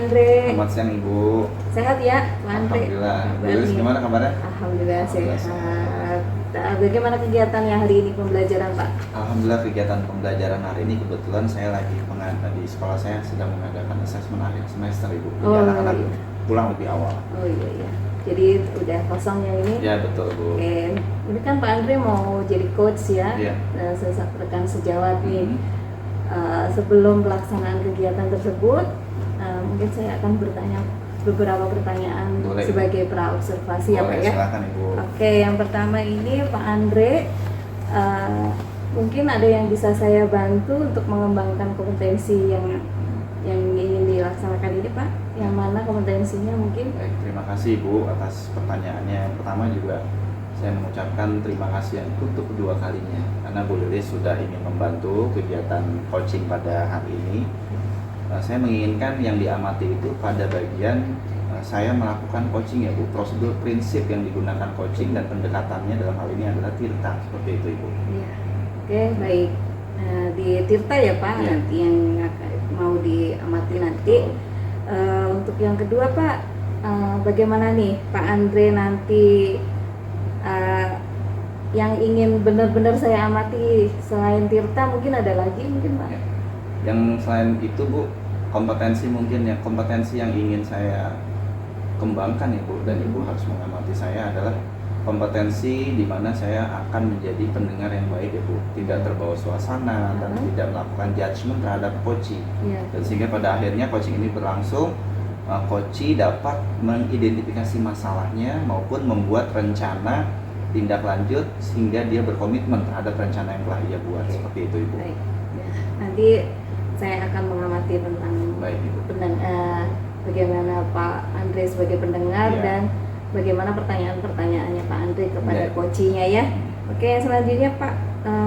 Andre. Selamat siang Ibu. Sehat ya Pak Andre? Alhamdulillah. Bu Lilis gimana kabarnya? Alhamdulillah Alhamdulillah sehat. Nah, bagaimana kegiatannya hari ini pembelajaran Pak? Alhamdulillah kegiatan pembelajaran hari ini kebetulan saya lagi di sekolah saya sedang mengadakan asesmen akhir semester Ibu. Jadi anak-anak iya. pulang lebih awal. Oh iya. Jadi udah kosongnya ini? Ya betul Bu. Oke. Ini kan Pak Andre mau jadi coach ya? Iya. Rekan sejawat nih. Sebelum pelaksanaan kegiatan tersebut, mungkin saya akan bertanya beberapa pertanyaan. Boleh, sebagai praobservasi ya Pak ya. Silakan Ibu. Oke, yang pertama ini Pak Andre, mungkin ada yang bisa saya bantu untuk mengembangkan kompetensi yang ingin dilaksanakan ini Pak. Yang mana kompetensinya mungkin? Baik, terima kasih Ibu atas pertanyaannya. Yang pertama juga saya mengucapkan terima kasih yang untuk kedua kalinya karena Bu Lilis sudah ingin membantu kegiatan coaching pada hari ini. Saya menginginkan yang diamati itu pada bagian saya melakukan coaching ya Bu. Prosedur prinsip yang digunakan coaching dan pendekatannya dalam hal ini adalah tirta, seperti itu Ibu. Iya. Oke, baik. Di tirta ya Pak, ya. Nanti yang mau diamati nanti. Untuk yang kedua Pak, bagaimana nih Pak Andre nanti yang ingin benar-benar saya amati selain tirta, mungkin ada lagi mungkin Pak? Ya. Yang selain itu Bu, kompetensi yang ingin saya kembangkan ya Bu, dan Ibu harus mengamati saya adalah kompetensi di mana saya akan menjadi pendengar yang baik ya Bu, tidak terbawa suasana dan tidak melakukan judgement terhadap coaching. Dan sehingga pada akhirnya coaching ini berlangsung, coach dapat mengidentifikasi masalahnya maupun membuat rencana tindak lanjut sehingga dia berkomitmen terhadap rencana yang telah ia buat. Seperti itu Ibu. Baik. Ya, nanti saya akan mengamati tentang bagaimana Pak Andre sebagai pendengar dan bagaimana pertanyaan-pertanyaannya Pak Andre kepada coachnya ya. Oke, selanjutnya Pak,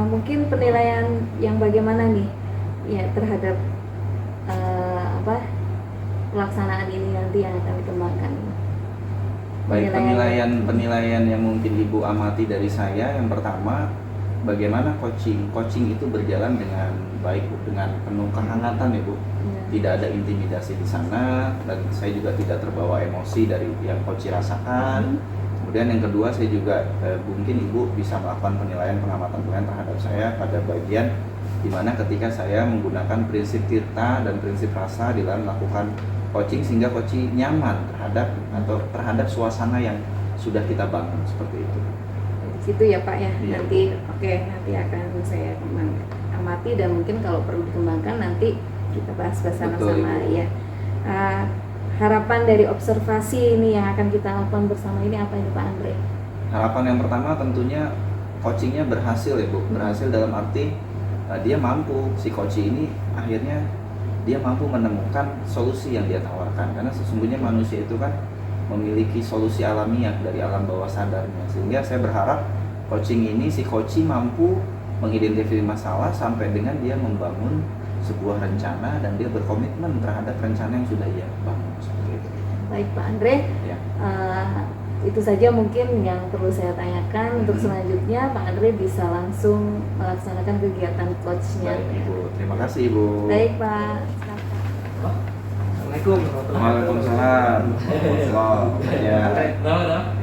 mungkin penilaian yang bagaimana nih ya terhadap pelaksanaan ini nanti yang akan dikembangkan. Baik, penilaian yang mungkin Ibu amati dari saya, yang pertama, bagaimana coaching itu berjalan dengan baik, dengan penuh kehangatan ya Bu. Tidak ada intimidasi di sana, dan saya juga tidak terbawa emosi dari yang coach rasakan. Kemudian yang kedua, saya juga mungkin Ibu bisa melakukan pengamatan terhadap saya pada bagian dimana ketika saya menggunakan prinsip tirta dan prinsip rasa di dalam melakukan coaching, sehingga coach nyaman terhadap suasana yang sudah kita bangun, seperti itu. Di situ ya Pak ya. Iya, nanti akan saya amati dan mungkin kalau perlu dikembangkan nanti kita bahas bersama-sama ya. Harapan dari observasi ini yang akan kita lakukan bersama ini apa ini Pak Andre? Harapan yang pertama tentunya coachingnya berhasil ya Bu. Berhasil dalam arti dia mampu, si coach ini akhirnya dia mampu menemukan solusi yang dia tawarkan, karena sesungguhnya manusia itu kan memiliki solusi alamiah dari alam bawah sadarnya. Sehingga saya berharap coaching ini si coach mampu mengidentifikasi masalah sampai dengan dia membangun sebuah rencana dan dia berkomitmen terhadap rencana yang sudah ia bangun, seperti itu. Baik Pak Andre, ya. Itu saja mungkin yang perlu saya tanyakan. Untuk selanjutnya Pak Andre bisa langsung melaksanakan kegiatan coachnya. Baik Ibu, terima kasih Ibu. Baik Pak. Assalamualaikum. Waalaikumsalam.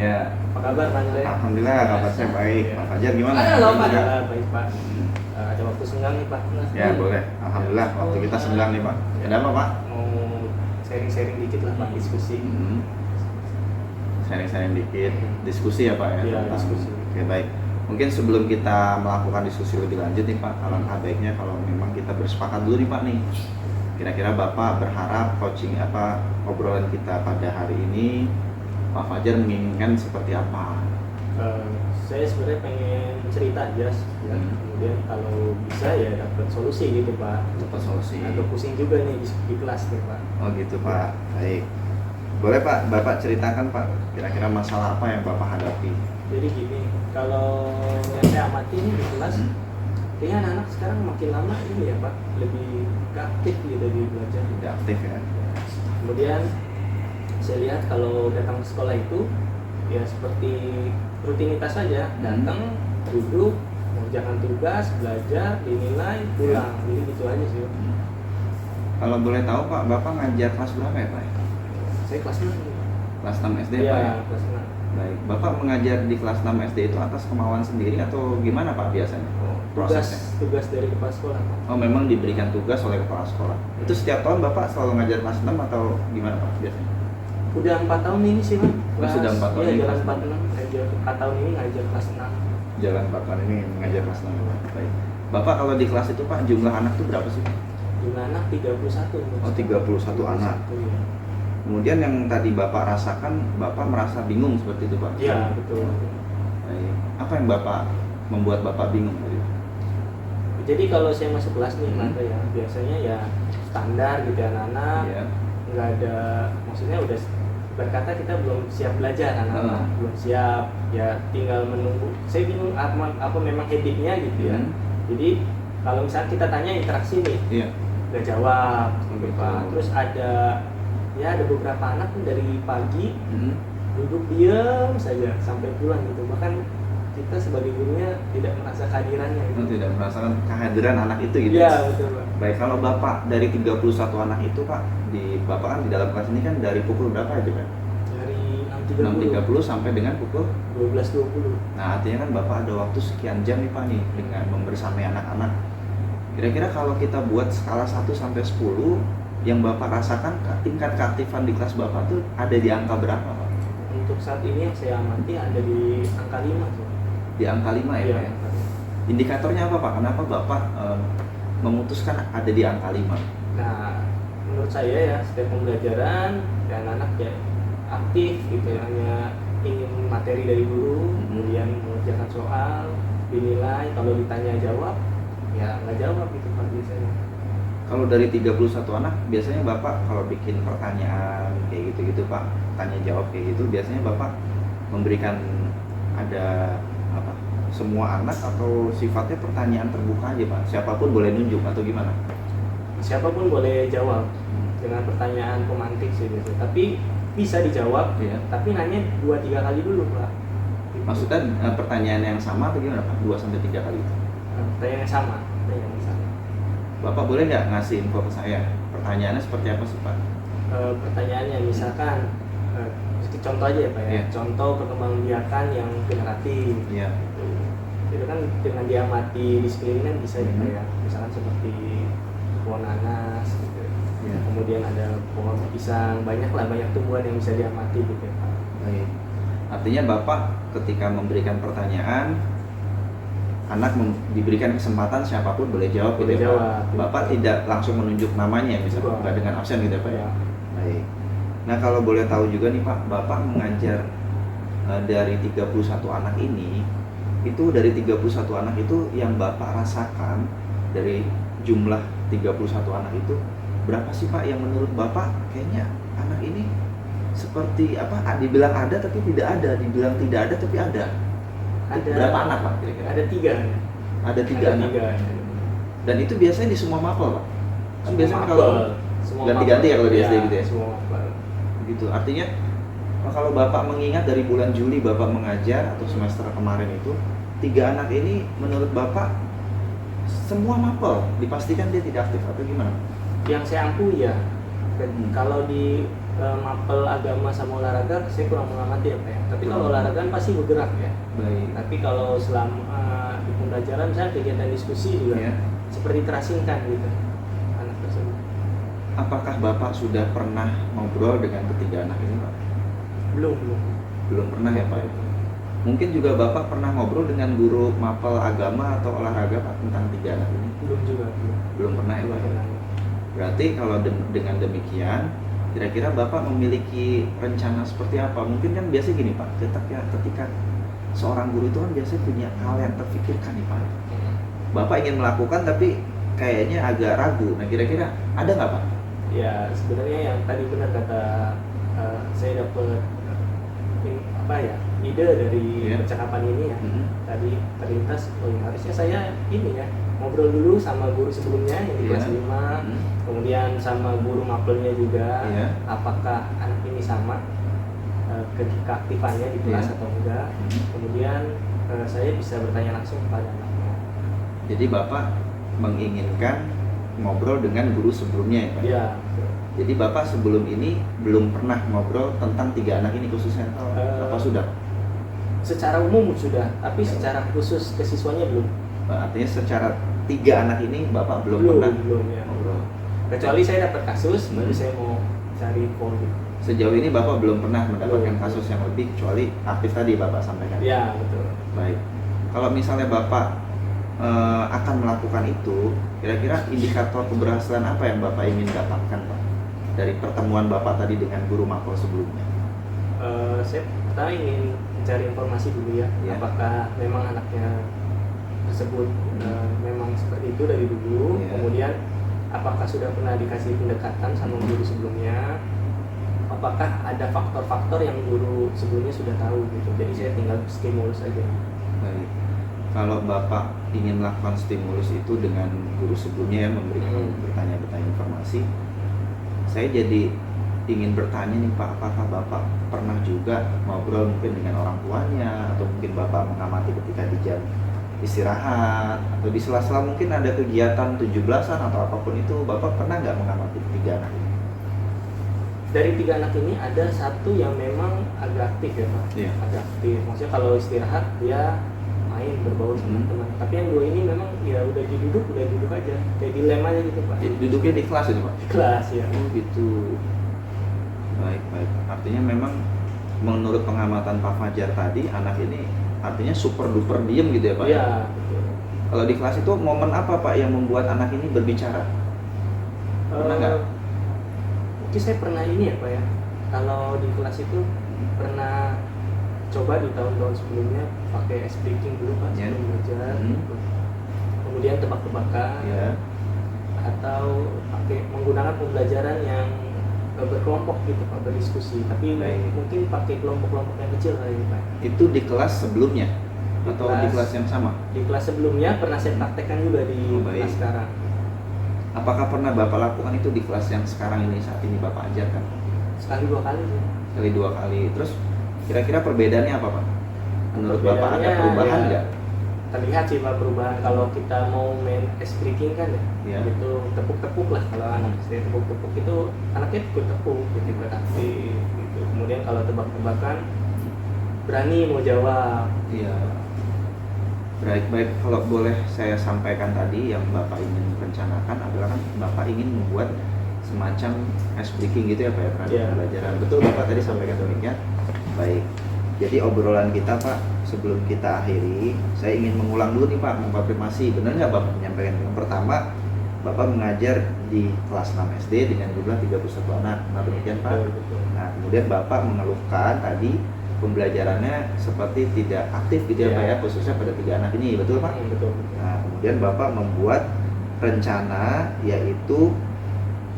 Ya. Apa kabar Pak Andre? Alhamdulillah, kabar saya baik. Pak Fajar gimana? Halo Pak. Baik Pak. Ada waktu senggang nih Pak. Ya boleh. Alhamdulillah waktu kita senggang nih Pak. Ada apa Pak? Mau sharing-sharing dikit lah Pak, diskusi. Sharing-sharing dikit, diskusi ya Pak ya? Iya, diskusi. Oke baik. Mungkin sebelum kita melakukan diskusi lebih lanjut nih Pak, alangkah baiknya kalau memang kita bersepakat dulu nih Pak nih. Kira-kira Bapak berharap obrolan kita pada hari ini Pak Fajar menginginkan seperti apa? Saya sebenarnya pengen cerita aja, kemudian kalau bisa ya dapat solusi gitu Pak. Dapat solusi. Agak pusing juga nih di kelas nih Pak. Oh gitu Pak. Baik. Boleh Pak, Bapak ceritakan Pak, kira-kira masalah apa yang Bapak hadapi? Jadi gini, kalau yang saya amati ini di kelas, kayaknya anak-anak sekarang makin lama ini ya Pak, lebih aktif gitu di belajar. Tidak aktif ya. Kemudian saya lihat kalau datang ke sekolah itu ya seperti rutinitas saja, datang, duduk, mengerjakan tugas, belajar, dinilai, pulang. Jadi gitu aja sih. Kalau boleh tahu Pak, Bapak ngajar kelas berapa ya Pak? Saya kelas 6. Kelas 6 SD Iya, Pak ya? kelas 6. Baik, Bapak mengajar di kelas 6 SD itu atas kemauan sendiri atau gimana Pak biasanya? Prosesnya? Tugas dari kepala sekolah, Pak. Oh, memang diberikan tugas oleh kepala sekolah. Itu setiap tahun Bapak selalu ngajar kelas 6 atau gimana Pak biasanya? Udah 4 tahun ini sih, Pak. Sudah 4 tahun Iya, ini jalan kelas 4 4 tahun ini ngajar kelas 6. Jalan 4 tahun ini mengajar kelas 6 Pak. Baik. Bapak kalau di kelas itu Pak, jumlah anak itu berapa sih Pak? Jumlah anak 31. Oh, 31 anak. Iya. Kemudian yang tadi Bapak rasakan, Bapak merasa bingung seperti itu Pak? Iya, betul. Baik. Apa yang Bapak membuat Bapak bingung tadi? Jadi kalau saya masuk kelas nih, Hmm. Mata ya, biasanya ya standar gitu anak-anak. Iya. Nggak ada, maksudnya udah berkata kita belum siap belajar anak-anak, belum siap, ya tinggal menunggu. Saya bingung apa memang habitnya gitu ya. Jadi kalau misalnya kita tanya interaksi nih, Iya. nggak jawab, gitu, Betul. Pak. Terus ada beberapa anak tuh dari pagi Hmm. duduk diam saja sampai pulang gitu. Bahkan kita sebagai gurunya tidak merasa kehadirannya gitu. Tidak merasakan kehadiran anak itu gitu. Iya, betul, Pak. Baik, kalau Bapak dari 31 anak itu Pak, Bapak kan di dalam kelas ini kan dari pukul berapa aja Pak? Dari 6.30 6.30 sampai dengan pukul. 12.20. Nah, artinya kan Bapak ada waktu sekian jam nih Pak nih dengan membersamai anak-anak. Kira-kira kalau kita buat skala 1 sampai 10, yang Bapak rasakan tingkat keaktifan di kelas Bapak tuh ada di angka berapa Pak? Untuk saat ini yang saya amati ada di angka 5 sih. Di angka 5 ya Iya, Pak ya? angka 5. Indikatornya apa Pak? Kenapa Bapak memutuskan ada di angka 5? Nah, menurut saya ya setiap pembelajaran ya anak-anak ya aktif gitu ya, hanya ingin materi dari guru, kemudian mengerjakan soal, dinilai, kalau ditanya jawab, ya nggak jawab gitu Pak biasanya. Kalau dari 31 anak, biasanya Bapak kalau bikin pertanyaan kayak gitu-gitu Pak, tanya jawab kayak gitu, biasanya Bapak memberikan ada apa? Semua anak atau sifatnya pertanyaan terbuka aja Pak? Siapapun boleh nunjuk atau gimana? Siapapun boleh jawab dengan pertanyaan pemantik sih biasanya. Tapi bisa dijawab, Iya. tapi nanya 2-3 kali dulu Pak. Gitu. Maksudnya pertanyaan yang sama atau gimana Pak? 2-3 kali? Pertanyaan yang sama, pertanyaan yang sama. Bapak boleh nggak ngasih info ke saya? Pertanyaannya seperti apa sih Pak? Pertanyaannya misalkan contoh aja ya Pak ya. Iya. Contoh perkembangbiakan yang generatif. Iya. Itu kan dengan diamati di sekeliling kan bisa ya Pak Hmm. ya. Misalkan seperti pohon nanas gitu. Iya. Kemudian ada pohon pisang, banyak tumbuhan yang bisa diamati gitu ya Pak. Baik. Artinya Bapak ketika memberikan pertanyaan, anak diberikan kesempatan siapapun boleh jawab Boleh gitu ya, Pak? jawab. Bapak tidak langsung menunjuk namanya misalnya, Betul. nggak dengan absen gitu ya Pak ya? Ya. Baik. Nah kalau boleh tahu juga nih Pak, Bapak mengajar dari 31 anak ini, itu dari 31 anak itu yang Bapak rasakan dari jumlah 31 anak itu, berapa sih Pak yang menurut Bapak kayaknya anak ini seperti apa? Dibilang ada tapi tidak ada, dibilang tidak ada tapi ada. Ada Berapa anak Pak kira-kira? Ada 3. Ada 3 anak. 3. Dan itu biasanya di semua mapel Pak? Kan biasanya Mapel. kalau Semua ganti-ganti ya mapel. kalau di Iya, SD gitu ya? Semua mapel. Gitu. Artinya kalau Bapak mengingat dari bulan Juli Bapak mengajar atau semester kemarin itu, 3 anak ini menurut Bapak semua mapel, dipastikan dia tidak aktif atau gimana? Yang saya ampu ya. Kalau di mapel agama sama olahraga saya kurang mengamati ya Pak ya. Tapi kalau olahraga kan pasti bergerak ya. Baik. Tapi kalau selama di pembelajaran misalnya kegiatan diskusi juga Ya. seperti terasingkan gitu anak tersebut. Apakah Bapak sudah pernah ngobrol dengan ketiga anak ini Pak? Belum. Belum pernah ya Pak? Mungkin juga Bapak pernah ngobrol dengan guru mapel agama atau olahraga Pak tentang 3 anak ini? Belum juga. Belum pernah ya Pak? Berarti kalau dengan demikian, kira-kira Bapak memiliki rencana seperti apa? Mungkin kan biasa gini Pak, ketika seorang guru itu kan biasanya punya hal yang terfikirkan nih Pak. Bapak ingin melakukan tapi kayaknya agak ragu. Nah kira-kira ada nggak Pak? Ya sebenarnya yang tadi benar kata saya dapat ide dari Iya. percakapan ini ya. Mhm. Tadi terlintas, oh ya, harusnya saya ini ya ngobrol dulu sama guru sebelumnya yang di Iya. kelas 5, Mhm. kemudian sama guru mapelnya juga, Iya. apakah anak ini sama keaktifannya di kelas Iya. atau enggak. Mhm. Kemudian saya bisa bertanya langsung kepada anaknya. Jadi Bapak menginginkan ngobrol dengan guru sebelumnya ya Pak? Ya. Jadi Bapak sebelum ini belum pernah ngobrol tentang 3 anak ini khususnya atau apa sudah? Secara umum sudah, tapi secara khusus ke siswanya belum. Artinya secara 3 anak ini Bapak belum pernah ya. ngobrol. Kecuali saya dapat kasus, baru saya mau cari info gitu. Sejauh ini Bapak belum pernah mendapatkan Belum. kasus yang lebih kecuali aktif tadi Bapak sampaikan. Ya, betul. Baik. Kalau misalnya Bapak akan melakukan itu, kira-kira indikator keberhasilan apa yang Bapak ingin dapatkan Pak dari pertemuan Bapak tadi dengan guru makro sebelumnya? Saya pertama ingin mencari informasi dulu ya, Ya. apakah memang anaknya tersebut memang seperti itu dari dulu, Ya. kemudian apakah sudah pernah dikasih pendekatan sama guru sebelumnya, apakah ada faktor-faktor yang guru sebelumnya sudah tahu gitu, jadi saya tinggal stimulus aja. Baik. Kalau Bapak ingin melakukan stimulus itu dengan guru sebelumnya yang memberikan bertanya-bertanya informasi, saya jadi ingin bertanya nih Pak, apakah Bapak pernah juga ngobrol mungkin dengan orang tuanya, atau mungkin Bapak mengamati ketika di jam istirahat atau di sela-sela mungkin ada kegiatan 17-an atau apapun itu, Bapak pernah nggak mengamati 3 anak ini? Dari 3 anak ini ada satu yang memang agak aktif ya Pak, Iya. agak aktif, maksudnya kalau istirahat dia main berbaur sama teman, tapi yang 2 ini memang ya udah duduk aja, kayak dilema aja gitu Pak. Duduknya di kelas itu Pak? Di kelas ya. Oh gitu. Baik. Artinya memang menurut pengamatan Pak Fajar tadi, anak ini artinya super duper diem gitu ya Pak? Iya, betul. Kalau di kelas itu momen apa Pak yang membuat anak ini berbicara? Pernah nggak? Mungkin saya pernah ini ya Pak ya, kalau di kelas itu pernah coba di tahun-tahun sebelumnya pakai ice breaking dulu Pak Ya. sebelum belajar, Hmm. kemudian tebak-tebakan, Ya. atau pakai menggunakan pembelajaran yang berkelompok gitu Pak, berdiskusi, tapi Baik. mungkin pakai kelompok-kelompok yang kecil kali ini Pak. Itu di kelas sebelumnya atau di kelas yang sama? Di kelas sebelumnya pernah saya praktekkan juga di Oh, baik. kelas sekarang. Apakah pernah Bapak lakukan itu di kelas yang sekarang ini, saat ini Bapak ajarkan? Sekali 2 kali sih. Sekali 2 kali. Terus kira-kira perbedaannya apa Pak? Menurut Bapak ada Perbedaannya perubahan ya, nggak? terlihat sih Pak perubahan. Kalau kita mau main ice breaking kan ya, Ya. itu tepuk-tepuk lah, kalau anak SD tepuk-tepuk itu anaknya ikut tepuk, ikut aktif gitu. Kemudian kalau tebak-tebakan berani mau jawab. Iya. Baik. Kalau boleh saya sampaikan tadi yang Bapak ingin rencanakan adalah kan Bapak ingin membuat semacam ice breaking gitu ya Pak ya, terhadap Iya. pembelajaran. Betul Bapak tadi sampaikan demikian. Baik. Jadi obrolan kita Pak, sebelum kita akhiri, saya ingin mengulang dulu nih Pak, mengkonfirmasi benar nggak Bapak menyampaikan. Yang pertama, Bapak mengajar di kelas 6 SD dengan jumlah 31 anak. Nah demikian Pak. Betul. Nah kemudian Bapak mengeluhkan tadi pembelajarannya seperti tidak aktif gitu ya Iya. Pak ya, khususnya pada 3 anak ini, betul Pak? Betul. Nah kemudian Bapak membuat rencana yaitu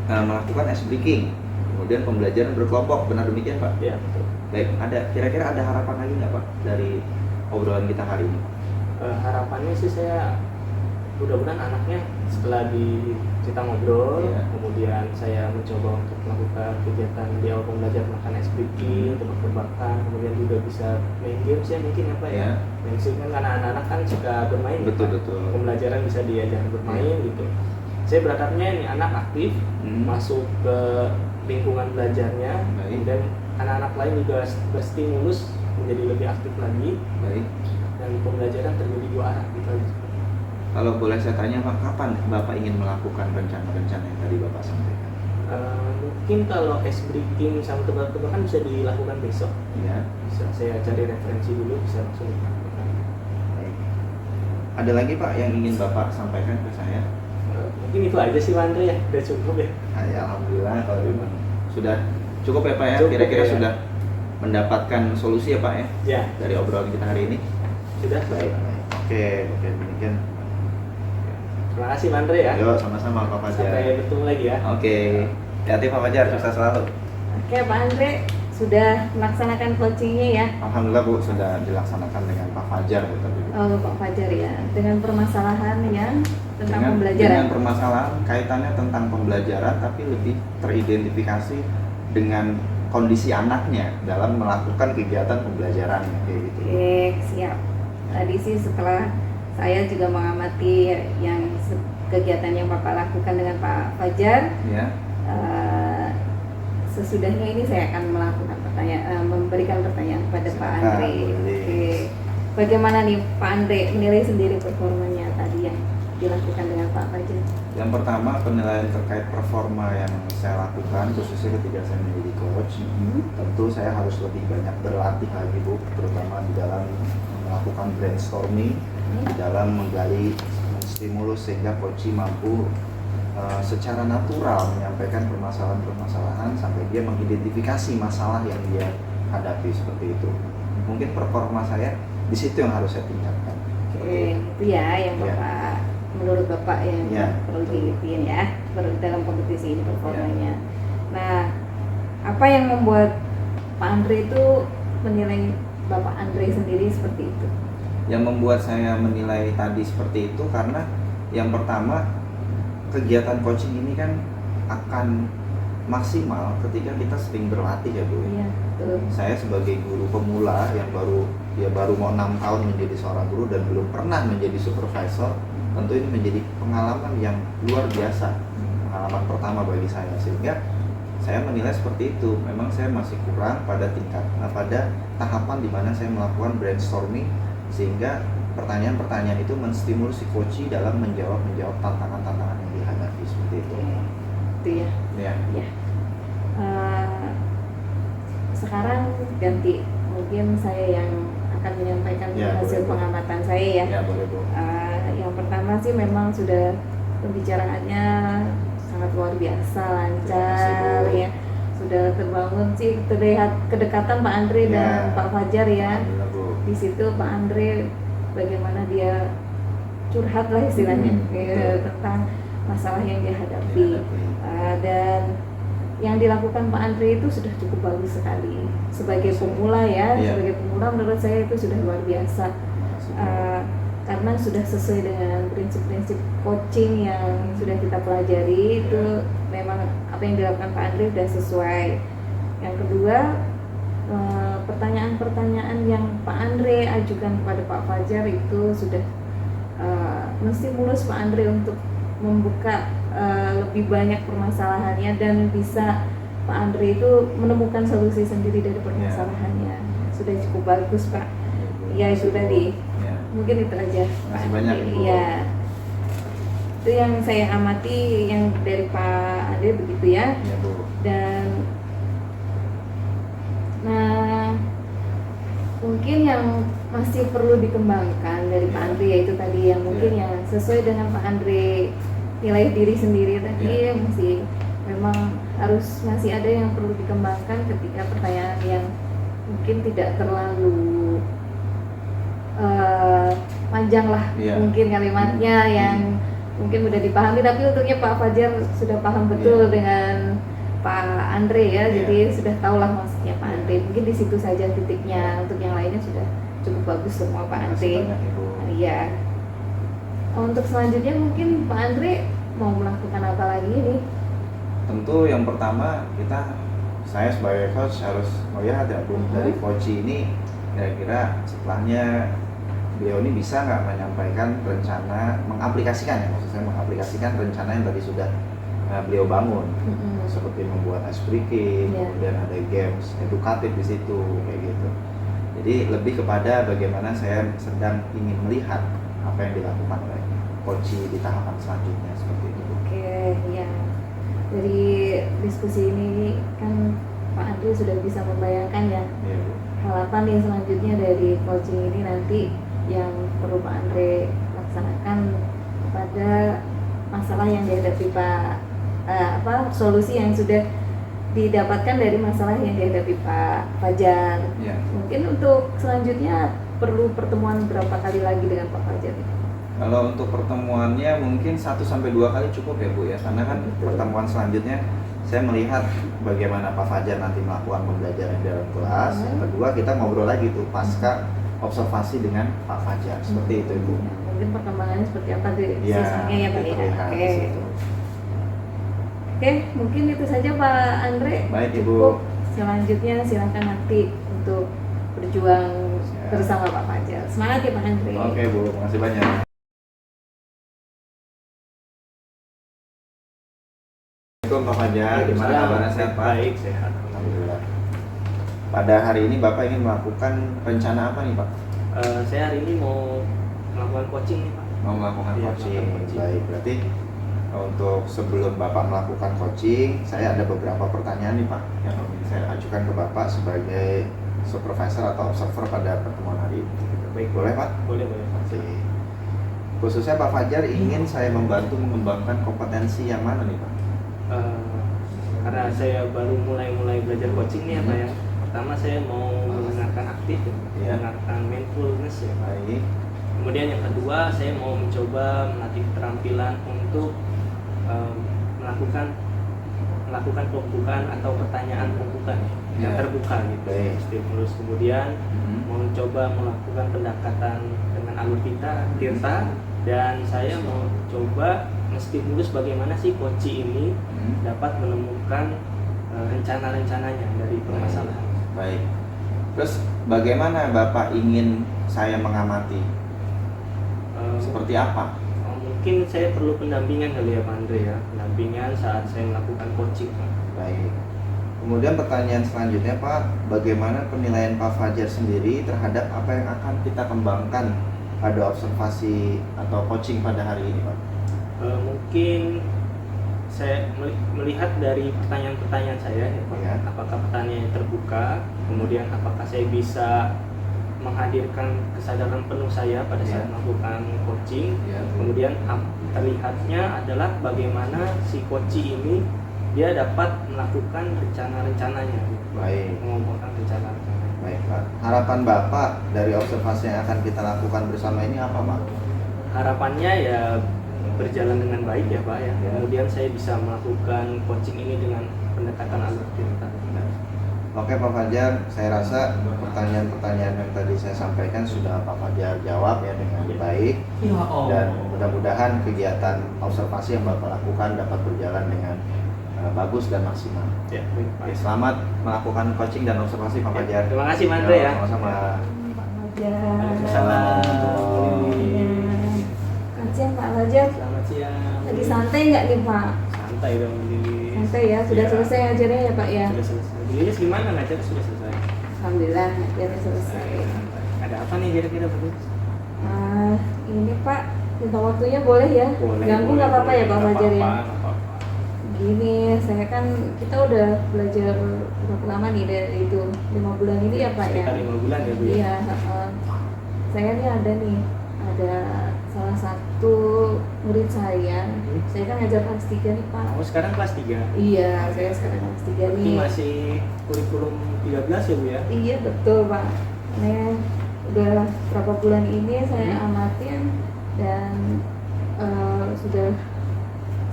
melakukan ice breaking, kemudian pembelajaran berkelompok, benar demikian Pak? Iya, betul. Baik, kira-kira ada harapan lagi nggak Pak dari obrolan kita hari ini? Harapannya sih saya mudah-mudahan anaknya setelah kita ngobrol, Iya. kemudian saya mencoba untuk melakukan kegiatan di awal pembelajaran makan ice breaking, tebak-tebakan, kemudian juga bisa main games ya mungkin apa ya. Ya. Main game kan karena anak-anak kan suka bermain. Betul. Pembelajaran bisa diajar bermain gitu. Saya berharapnya ini anak aktif, masuk ke lingkungan belajarnya, Baik. kemudian anak-anak lain juga berstimulus menjadi lebih aktif lagi, Baik. dan pembelajaran terjadi 2 arah gitu aja. Kalau boleh saya tanya Pak, kapan Bapak ingin melakukan rencana-rencana yang tadi Bapak sampaikan? Mungkin kalau ice breaking sama tebak-tebakan bisa dilakukan besok. Ya. Bisa saya cari referensi dulu, bisa langsung dilakukan. Baik. Ada lagi Pak yang ingin Bapak sampaikan ke saya? Mungkin itu aja sih Pak Andre ya, udah cukup ya. Ya alhamdulillah kalau memang sudah cukup ya Pak ya. Cukup, Kira-kira ya. sudah mendapatkan solusi ya Pak ya Ya, dari obrolan kita hari ini. sudah. Baik. Oke demikian. Terima kasih Pak Andre ya. Yuk sama-sama Pak Fajar. Sampai bertemu lagi ya. Oke. Hati Pak Fajar, sukses selalu. Oke Pak Andre, sudah melaksanakan coachingnya ya. Alhamdulillah Bu, sudah dilaksanakan dengan Pak Fajar Bu tadi. Oh Pak Fajar ya, dengan permasalahan yang tentang Dengan pembelajaran. permasalahan kaitannya tentang pembelajaran, tapi lebih teridentifikasi dengan kondisi anaknya dalam melakukan kegiatan pembelajaran kayak gitu. Oke, siap. Tadi sih setelah saya juga mengamati kegiatan yang Bapak lakukan dengan Pak Fajar. Ya. Sesudahnya ini saya akan melakukan memberikan pertanyaan kepada Pak Silakan, Andre. boleh. Oke. Bagaimana nih Pak Andre menilai sendiri performanya tadi yang dilakukan dengan Pak Fajar? Yang pertama, penilaian terkait performa yang saya lakukan khususnya ketika saya menjadi coach. Tentu saya harus lebih banyak berlatih lagi Bu, terutama di dalam melakukan brainstorming, di dalam menggali stimulus sehingga coach mampu secara natural menyampaikan permasalahan-permasalahan sampai dia mengidentifikasi masalah yang dia hadapi seperti itu. Mungkin performa saya di situ yang harus saya tingkatkan. Oke, itu ya yang Bapak menurut Bapak yang perlu dilihatin ya dalam kompetisi ini performanya. Nah, apa yang membuat Pak Andre itu menilai Bapak Andre sendiri seperti itu? Yang membuat saya menilai tadi seperti itu karena yang pertama, kegiatan coaching ini kan akan maksimal ketika kita sering berlatih ya Bu. Iya, betul. Saya sebagai guru pemula yang baru mau 6 tahun menjadi seorang guru dan belum pernah menjadi supervisor, tentu ini menjadi pengalaman yang luar biasa, pengalaman pertama bagi saya, sehingga saya menilai seperti itu. Memang saya masih kurang pada tahapan di mana saya melakukan brainstorming sehingga pertanyaan-pertanyaan itu menstimulus si coach dalam menjawab tantangan-tantangan yang dihadapi seperti itu. Itu ya. Ya. Ya. Sekarang ganti, mungkin saya yang akan menyampaikan hasil pengamatan saya ya. Ya, boleh Bu. Yang pertama sih memang sudah pembicaraannya sangat luar biasa, lancar ya. Sudah terbangun sih, terlihat kedekatan Pak Andre dan Pak Fajar ya. Di situ Pak Andre bagaimana dia curhat lah istilahnya tentang masalah yang dia hadapi. Dan yang dilakukan Pak Andre itu sudah cukup bagus sekali sebagai pemula ya. Sebagai pemula menurut saya itu sudah luar biasa. Karena sudah sesuai dengan prinsip-prinsip coaching yang sudah kita pelajari. Itu memang apa yang dilakukan Pak Andre sudah sesuai. Yang kedua, pertanyaan-pertanyaan yang Pak Andre ajukan kepada Pak Fajar itu sudah menstimulus Pak Andre untuk membuka lebih banyak permasalahannya dan bisa Pak Andre itu menemukan solusi sendiri dari permasalahannya. Sudah cukup bagus Pak. Ya itu tadi. Mungkin itu aja. Masih banyak Ibu. Iya. Itu yang saya amati yang dari Pak Andre begitu ya. Iya Bu. Dan mungkin yang masih perlu dikembangkan dari Pak Andre yaitu tadi yang mungkin yang sesuai dengan Pak Andre nilai diri sendiri tadi memang masih ada yang perlu dikembangkan ketika pertanyaan yang mungkin tidak terlalu panjang lah mungkin kalimatnya yang mungkin mudah dipahami, tapi untuknya Pak Fajar sudah paham betul dengan Pak Andre ya, jadi sudah tahulah maksudnya Pak Andre. Mungkin di situ saja titiknya. Untuk yang lainnya sudah cukup bagus semua Pak Andre. Iya. Untuk selanjutnya mungkin Pak Andre mau melakukan apa lagi nih? Tentu yang pertama saya sebagai coach harus melihat ya Bu, dari coach ini kira-kira setelahnya beliau ini bisa nggak menyampaikan rencana, mengaplikasikan rencana yang tadi sudah beliau bangun, seperti membuat ice breaking, kemudian ada games edukatif di situ kayak gitu. Jadi lebih kepada bagaimana saya sedang ingin melihat apa yang dilakukan oleh coach di tahapan selanjutnya seperti itu. Oke, ya. Dari diskusi ini kan Pak Andre sudah bisa membayangkan ya, harapan yang selanjutnya dari coaching ini nanti yang perlu Pak Andre laksanakan pada masalah yang dihadapi solusi yang sudah didapatkan dari masalah yang dihadapi Pak Fajar. Mungkin untuk selanjutnya perlu pertemuan berapa kali lagi dengan Pak Fajar? Kalau untuk pertemuannya mungkin 1-2 kali cukup ya Bu ya, karena kan pertemuan selanjutnya saya melihat bagaimana Pak Fajar nanti melakukan pembelajaran di dalam kelas. Yang kedua kita ngobrol lagi tuh pasca observasi dengan Pak Fajar seperti itu Ibu. Mungkin perkembangannya seperti apa sisanya ya Pak ya. Oke, mungkin itu saja Pak Andre. Baik Ibu. Cukup. Selanjutnya silakan nanti untuk berjuang bersama Pak Fajar. Semangat ya Pak Andre. Oke Bu, makasih banyak. Assalamualaikum Pak Fajar, gimana kabarnya, sehat Pak? Baik, sehat. Alhamdulillah. Pada hari ini Bapak ingin melakukan rencana apa nih Pak? Saya hari ini mau melakukan coaching nih Pak. Mau melakukan Iya, coaching. melakukan coaching. Baik, berarti untuk sebelum Bapak melakukan coaching, saya ada beberapa pertanyaan nih Pak yang ingin saya ajukan ke Bapak sebagai supervisor atau observer pada pertemuan hari ini. Baik, Boleh Pak? Boleh Pak. Oke. Khususnya Pak Fajar ingin saya membantu mengembangkan kompetensi yang mana nih Pak? Karena saya baru mulai belajar coaching nih Pak ya. Pertama saya mau mendengarkan aktif, Iya. mendengarkan mindfulness ya Pak. Baik. Kemudian yang kedua saya mau mencoba melatih keterampilan untuk melakukan pembukaan atau pertanyaan pembukaan yang Ya. terbuka gitu. Baik. Terus kemudian mau mencoba melakukan pendekatan dengan alur tirta dan saya mau coba menstimulus bagaimana sih kunci ini dapat menemukan rencana-rencananya dari permasalahan. Baik. Terus bagaimana Bapak ingin saya mengamati? Seperti apa? Mungkin saya perlu pendampingan kali ya Pak Andre ya, pendampingan saat saya melakukan coaching Pak. Baik. Kemudian pertanyaan selanjutnya Pak, bagaimana penilaian Pak Fajar sendiri terhadap apa yang akan kita kembangkan pada observasi atau coaching pada hari ini Pak? Mungkin saya melihat dari pertanyaan-pertanyaan saya ya Pak, Ya. apakah pertanyaannya terbuka, kemudian apakah saya bisa menghadirkan kesadaran penuh saya pada saat Ya. melakukan coaching. Ya. Kemudian terlihatnya adalah bagaimana si coaching ini dia dapat melakukan rencana-rencananya, Baik. mengumpulkan rencana-rencananya. Baik Pak. Harapan Bapak dari observasi yang akan kita lakukan bersama ini apa Pak? Harapannya ya berjalan dengan baik ya Pak ya. Ya. Kemudian saya bisa melakukan coaching ini dengan pendekatan alur tirta. Oke Pak Fajar, saya rasa pertanyaan-pertanyaan yang tadi saya sampaikan sudah Pak Fajar jawab ya dengan baik. Dan mudah-mudahan kegiatan observasi yang Bapak lakukan dapat berjalan dengan bagus dan maksimal. Ya, baik Pak. Oke, selamat melakukan coaching dan observasi Pak Ya, Fajar. terima kasih Pak Andre ya. Sama-sama. Pak Fajar. Waalaikumsalam. Kajian Pak Fajar. Selamat siang. Lagi santai nggak nih Pak? Santai dong Lilis. Santai ya, sudah Ya. selesai ngajarnya ya Pak ya? Sudah selesai. Lilis gimana ngajar sudah selesai? Alhamdulillah ngajarnya selesai. Ada apa nih kira-kira Bu? Ini Pak, minta waktunya boleh ya? Ganggu nggak apa-apa ya Pak Fajar ya? Nggak apa-apa. Gini, saya kan kita udah belajar berapa lama nih dari itu 5 bulan ini ya Pak ya? Sekitar 5 bulan ya Bu ya? Iya, saya nih ada salah satu murid saya kan ngajar kelas 3 nih Pak. Oh sekarang kelas 3? Iya, saya sekarang kelas 3 Ini nih. masih kurikulum 13 ya Bu ya? Iya betul Pak. Nah, udah berapa bulan ini saya amatin dan sudah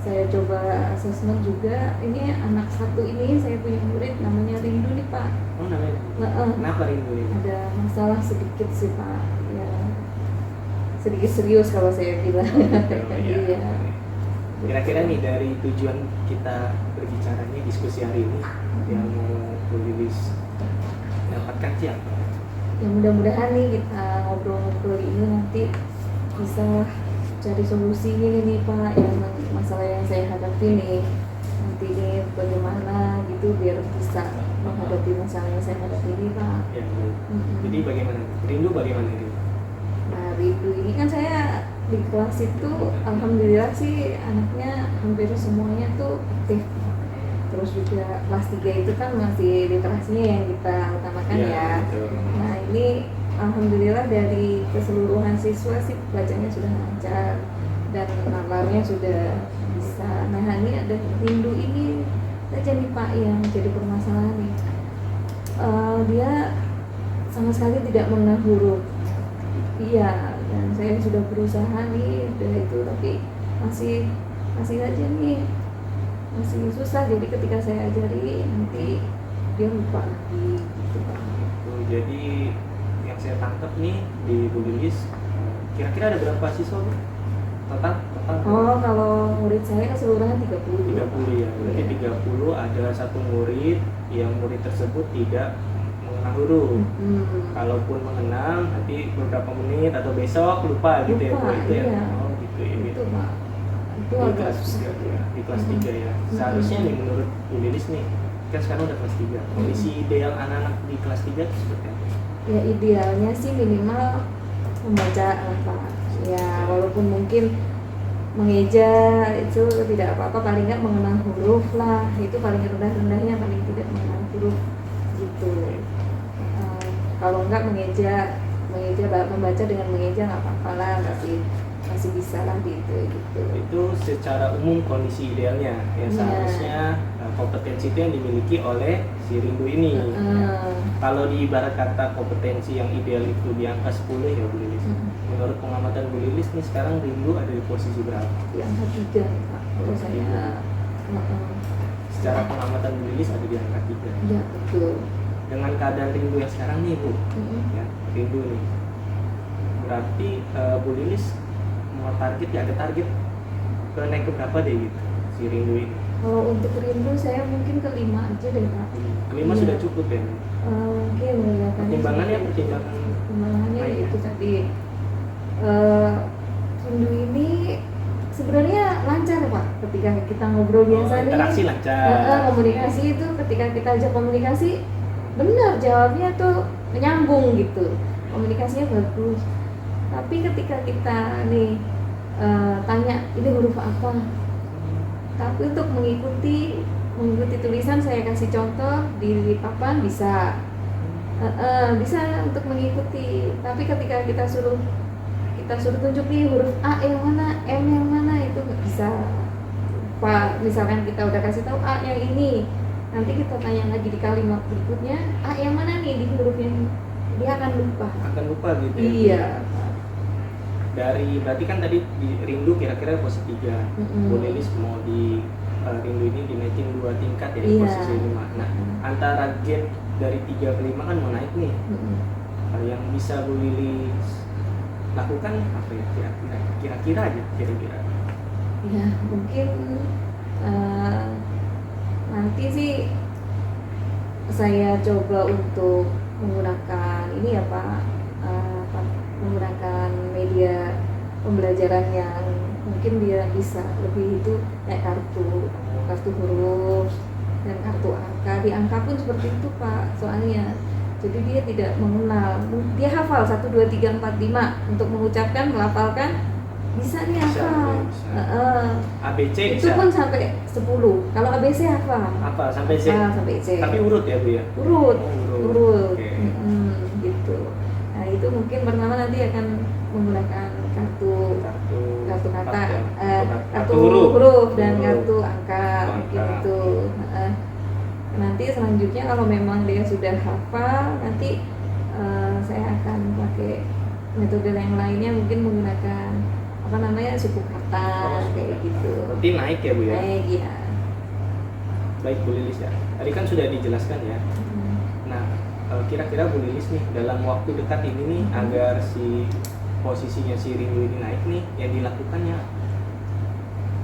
saya coba asesmen juga. Ini anak satu ini saya punya murid namanya Rindu nih Pak. Oh namanya? Kenapa Rindu ini? Ada masalah sedikit sih Pak. Ya, sedikit serius kalau saya bilang. Iya. Kira-kira nih dari tujuan kita berbicara ini, diskusi hari ini yang mau Bu Lilis dapatkan siapa? Ya mudah-mudahan nih kita ngobrol-ngobrol ini nanti bisa cari solusinya nih Pak, yang masalah yang saya hadapi nih nanti nih bagaimana gitu biar bisa menghadapi masalah yang saya hadapi ini Pak. Ya, jadi bagaimana? Rindu bagaimana Rindu? Nah Rindu ini kan saya di kelas itu alhamdulillah sih anaknya hampir semuanya tuh aktif. Terus juga kelas 3 itu kan masih literasinya yang kita utamakan ya. Betul. Nah ini alhamdulillah dari keseluruhan siswa sih bacanya sudah lancar dan nalarnya sudah bisa. Nah ini ada Rindu ini saja nih Pak yang jadi permasalahan nih. Dia sama sekali tidak mengenal huruf. Iya, dan saya sudah berusaha nih dari itu tapi masih aja nih masih susah. Jadi ketika saya ajari nanti dia lupa lagi gitu Pak. Jadi yang saya tangkap nih di Bu Lilis, kira-kira ada berapa siswa Bu? Total? Oh, kalau murid saya keseluruhan 30. 30 ya. Berarti 30 ada satu murid yang murid tersebut tidak mengenal huruf. Kalaupun mengenal nanti beberapa menit atau besok lupa gitu ya Bu. Lupa, Itu ya. iya. Oh gitu ya. Itu Pak. itu di agak kelas susah. 3 ya, di kelas 3 ya. Seharusnya nih menurut Bu Lilis nih, kan sekarang udah kelas 3. Kondisi ideal anak-anak di kelas 3 itu seperti apa? Ya idealnya sih minimal membaca apa ya, walaupun mungkin mengeja itu tidak apa-apa, paling nggak mengenal huruf lah, itu paling rendah-rendahnya, paling tidak mengenal huruf gitu. Kalau nggak mengeja membaca dengan mengeja nggak apa-apa lah, masih bisa lah gitu. Itu secara umum kondisi idealnya ya, seharusnya kompetensi itu yang dimiliki oleh si Rindu ini. Kalau diibarat kata kompetensi yang ideal itu di angka 10 ya Bu Lilis. Menurut pengamatan Bu Lilis nih sekarang Rindu ada di posisi berapa? Di angka 3 Pak. Kalau saya secara pengamatan Bu Lilis ada di angka 3. ya betul. Dengan keadaan Rindu yang sekarang nih Bu, ya Rindu nih, berarti Bu Lilis mau target ya, ada target ke naik ke berapa deh gitu si Rindu ini? Kalau untuk Rindu saya mungkin ke 5 aja deh Pak. 5 sudah cukup ya? Mungkin Pertimbangannya pertimbangannya itu tadi Rindu ini sebenarnya lancar Pak, ketika kita ngobrol biasa nih, interaksi lancar. komunikasi itu ketika kita ajak komunikasi benar, jawabnya tuh menyambung gitu, komunikasinya bagus. Tapi ketika kita nih tanya ini huruf apa, tapi untuk mengikuti tulisan saya kasih contoh di papan bisa untuk mengikuti, tapi ketika kita suruh tunjuk nih huruf A yang mana, M yang mana, itu nggak bisa Pak. Misalkan kita udah kasih tahu A yang ini, nanti kita tanya lagi di kalimat berikutnya A yang mana nih di huruf yang, dia akan lupa gitu ya. Iya. Dari berarti kan tadi di Rindu kira-kira posisi 3. Bu Lilis mau di Rindu ini dinaikin 2 tingkat ya, posisi 5. Nah, antara gap dari 3 ke 5 kan mau naik nih. Yang bisa Bu Lilis lakukan apa ya kira-kira aja kira-kira? Ya mungkin nanti sih saya coba untuk menggunakan ini ya Pak, menggunakan media pembelajaran yang mungkin dia bisa lebih itu kayak kartu huruf dan kartu angka. Di angka pun seperti itu Pak, soalnya jadi dia tidak mengenal, dia hafal 1, 2, 3, 4, 5 untuk mengucapkan, melafalkan bisa nih hafal. ABC itu bisa. Pun sampai 10. Kalau ABC hafal. Apa sampai C? Sampai C. Tapi urut ya Bu ya? Urut. Okay. Gitu. Nah, itu mungkin pertama nanti akan menggunakan kartu kata, kartu huruf dan kartu angka gitu. Nanti selanjutnya kalau memang dia sudah hafal, nanti saya akan pakai metode yang lainnya, mungkin menggunakan suku kata kayak gitu. Berarti naik ya Bu ya? Naik ya. Baik Bu Lilis ya. Tadi kan sudah dijelaskan ya. Nah, kira-kira Bu Lilis nih dalam waktu dekat ini nih agar si posisinya si Rindu ini naik nih, yang dilakukannya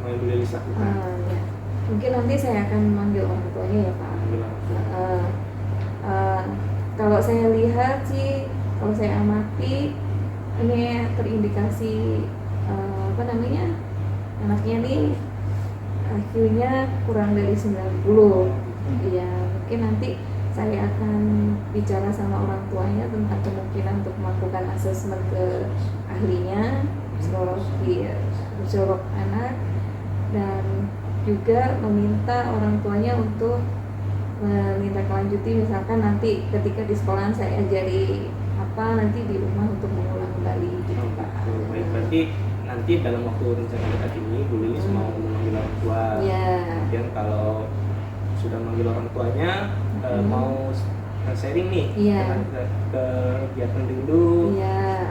mau yang Bu Lilis lakukan? Ya. Mungkin nanti saya akan manggil orang tuanya ya Pak. Kalau saya lihat sih, kalau saya amati ini terindikasi anaknya nih IQ-nya kurang dari 90. Ya mungkin nanti saya akan bicara sama orang tuanya tentang kemungkinan untuk melakukan asesmen ke ahlinya, psikolog anak, dan juga meminta orang tuanya untuk menindaklanjuti, misalkan nanti ketika di sekolahan saya ajari apa, nanti di rumah untuk mengulang kembali gitu Pak. Baik, berarti nanti dalam waktu rencana dekat ini Bu Lilis mau memanggil orang tua. Kemudian kalau sudah manggil orang tuanya, mau sharing nih kegiatan Rindu,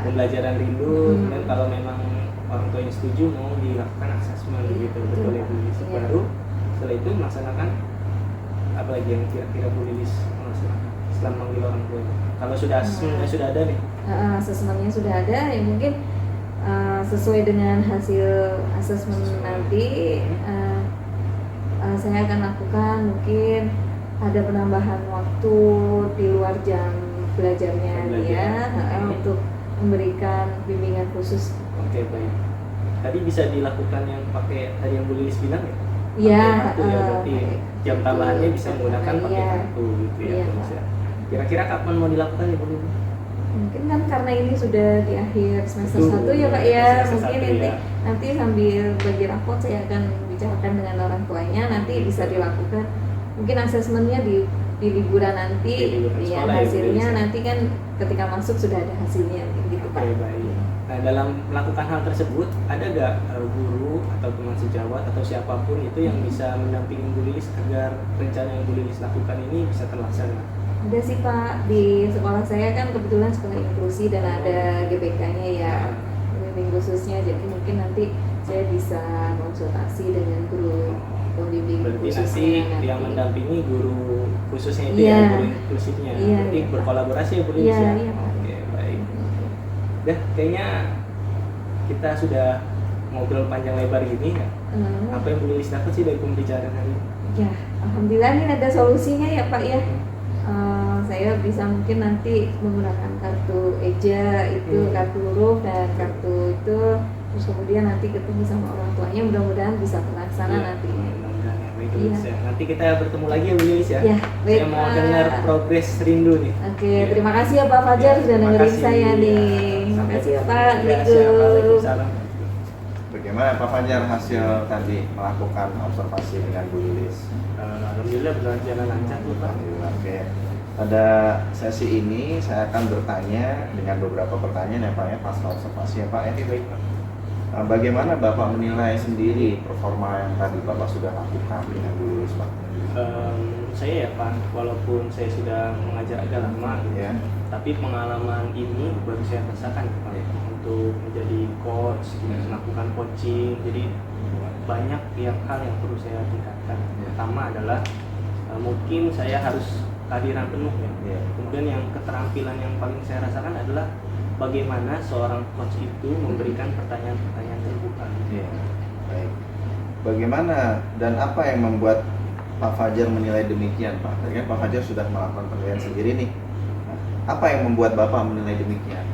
pembelajaran Rindu, dan kalau memang orang tuanya setuju mau dilakukan asesmen gitu, betul ya Bu Lilis. Baru setelah itu melaksanakan apa lagi yang kira-kira Bu Lilis melaksanakan setelah manggil orang tuanya? Kalau sudah asesmennya sudah ada nih? Asesmennya sudah ada, ya mungkin sesuai dengan hasil asesmen nanti saya akan lakukan mungkin ada penambahan waktu di luar jam belajarnya dia untuk memberikan bimbingan khusus. Oke, baik. tadi bisa dilakukan yang pakai tadi yang Bu Lilis bilang ya? Iya, Pakai kartu ya, berarti jam betul. tambahannya bisa menggunakan pakai Iya. kartu gitu ya. Iya, Bu Lilis Pak. ya. Kira-kira kapan mau dilakukan ya Bu Lilis? Mungkin kan karena ini sudah di akhir semester Betul, 1 ya Pak ya, semester mungkin satu nanti ya. nanti sambil bagi rapot saya akan bicarakan dengan orang tuanya, nanti bisa dilakukan mungkin asesmennya di liburan nanti, Di liburan ya sekolah ya, hasilnya Bu, bisa. nanti kan ketika masuk sudah ada hasilnya gitu Pak. Oke, baik. Nah, dalam melakukan hal tersebut, ada gak guru atau teman sejawat atau siapapun itu yang bisa mendampingi Bu Lilis agar rencana yang Bu Lilis lakukan ini bisa terlaksana? Ada sih Pak, di sekolah saya kan kebetulan sekolah inklusi dan ada GBK-nya ya, pembimbing khususnya, jadi mungkin nanti saya bisa konsultasi dengan guru pembimbing Berarti nanti khususnya yang mendampingi guru khususnya itu Iya. ya, guru inklusifnya. Iya, Berarti iya, Pak. berkolaborasi ya Bu Lilis Iya, ya? iya, Pak. Oke, baik. Dah, kayaknya kita sudah ngobrol panjang lebar gini ya. Apa yang Bu Lilis dapat sih dari pembicaraan hari ini? Ya, alhamdulillah ini ada solusinya ya Pak ya. Saya bisa mungkin nanti menggunakan kartu eja itu, kartu huruf dan kartu itu, terus kemudian nanti ketemu sama orang tuanya, mudah-mudahan bisa terlaksana Iya, nantinya. mudah-mudahan ya. Baik, Bu Iya. Lilis ya. Nanti kita bertemu lagi ya Bu Lilis ya. Ya, baik, Saya mau Pak. dengar progres rindu nih. Oke, terima kasih ya Pak Fajar Ya, sudah terima dengerin kasih. saya nih. Ya, Terima sampai kasih ya ketemu. Pak. Ya, siap. Assalamualaikum. Waalaikumsalam. Bagaimana Pak Fajar hasil tadi melakukan observasi dengan Bu Lilis? Alhamdulillah berjalan lancar Bu Pak. Alhamdulillah. Oke. Pada sesi ini saya akan bertanya dengan beberapa pertanyaan ya Pak ya, pasca observasi ya Pak ya. Oke, baik Pak. Bagaimana Bapak menilai sendiri performa yang tadi Bapak sudah lakukan dengan Bu Lilis Pak? Saya ya Pak, walaupun saya sudah mengajar agak lama gitu, Ya. tapi pengalaman ini baru saya rasakan Pak, untuk menjadi coach, gitu, melakukan coaching. Jadi banyak hal yang perlu saya tingkatkan. Pertama adalah mungkin saya harus kehadiran penuh ya. Ya. Kemudian yang keterampilan yang paling saya rasakan adalah bagaimana seorang coach itu memberikan pertanyaan-pertanyaan terbuka. Ya. Baik. Bagaimana dan apa yang membuat Pak Fajar menilai demikian Pak? Tadi kan Pak Fajar sudah melakukan penilaian sendiri nih. Nah, apa yang membuat Bapak menilai demikian?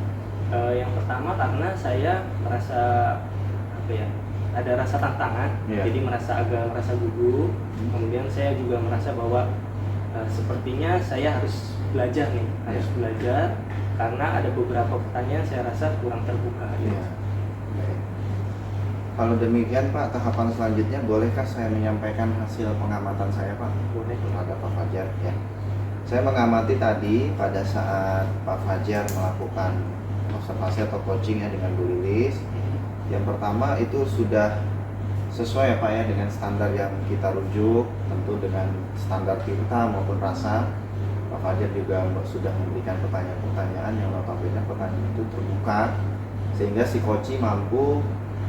Yang pertama karena saya merasa ada rasa tantangan, Iya. jadi agak merasa gugup. Kemudian saya juga merasa bahwa sepertinya saya harus belajar nih, harus belajar karena ada beberapa pertanyaan saya rasa kurang terbuka. Ya. Baik. Kalau demikian Pak, tahapan selanjutnya bolehkah saya menyampaikan hasil pengamatan saya Pak? Boleh. Kepada Pak Fajar ya. Saya mengamati tadi pada saat Pak Fajar melakukan observasi atau coaching ya dengan Bu Lilis. Yang pertama itu sudah sesuai ya Pak ya dengan standar yang kita rujuk, tentu dengan standar kita maupun rasa. Pak Fajar juga sudah memberikan pertanyaan-pertanyaan yang notabene pertanyaan itu terbuka sehingga si coach mampu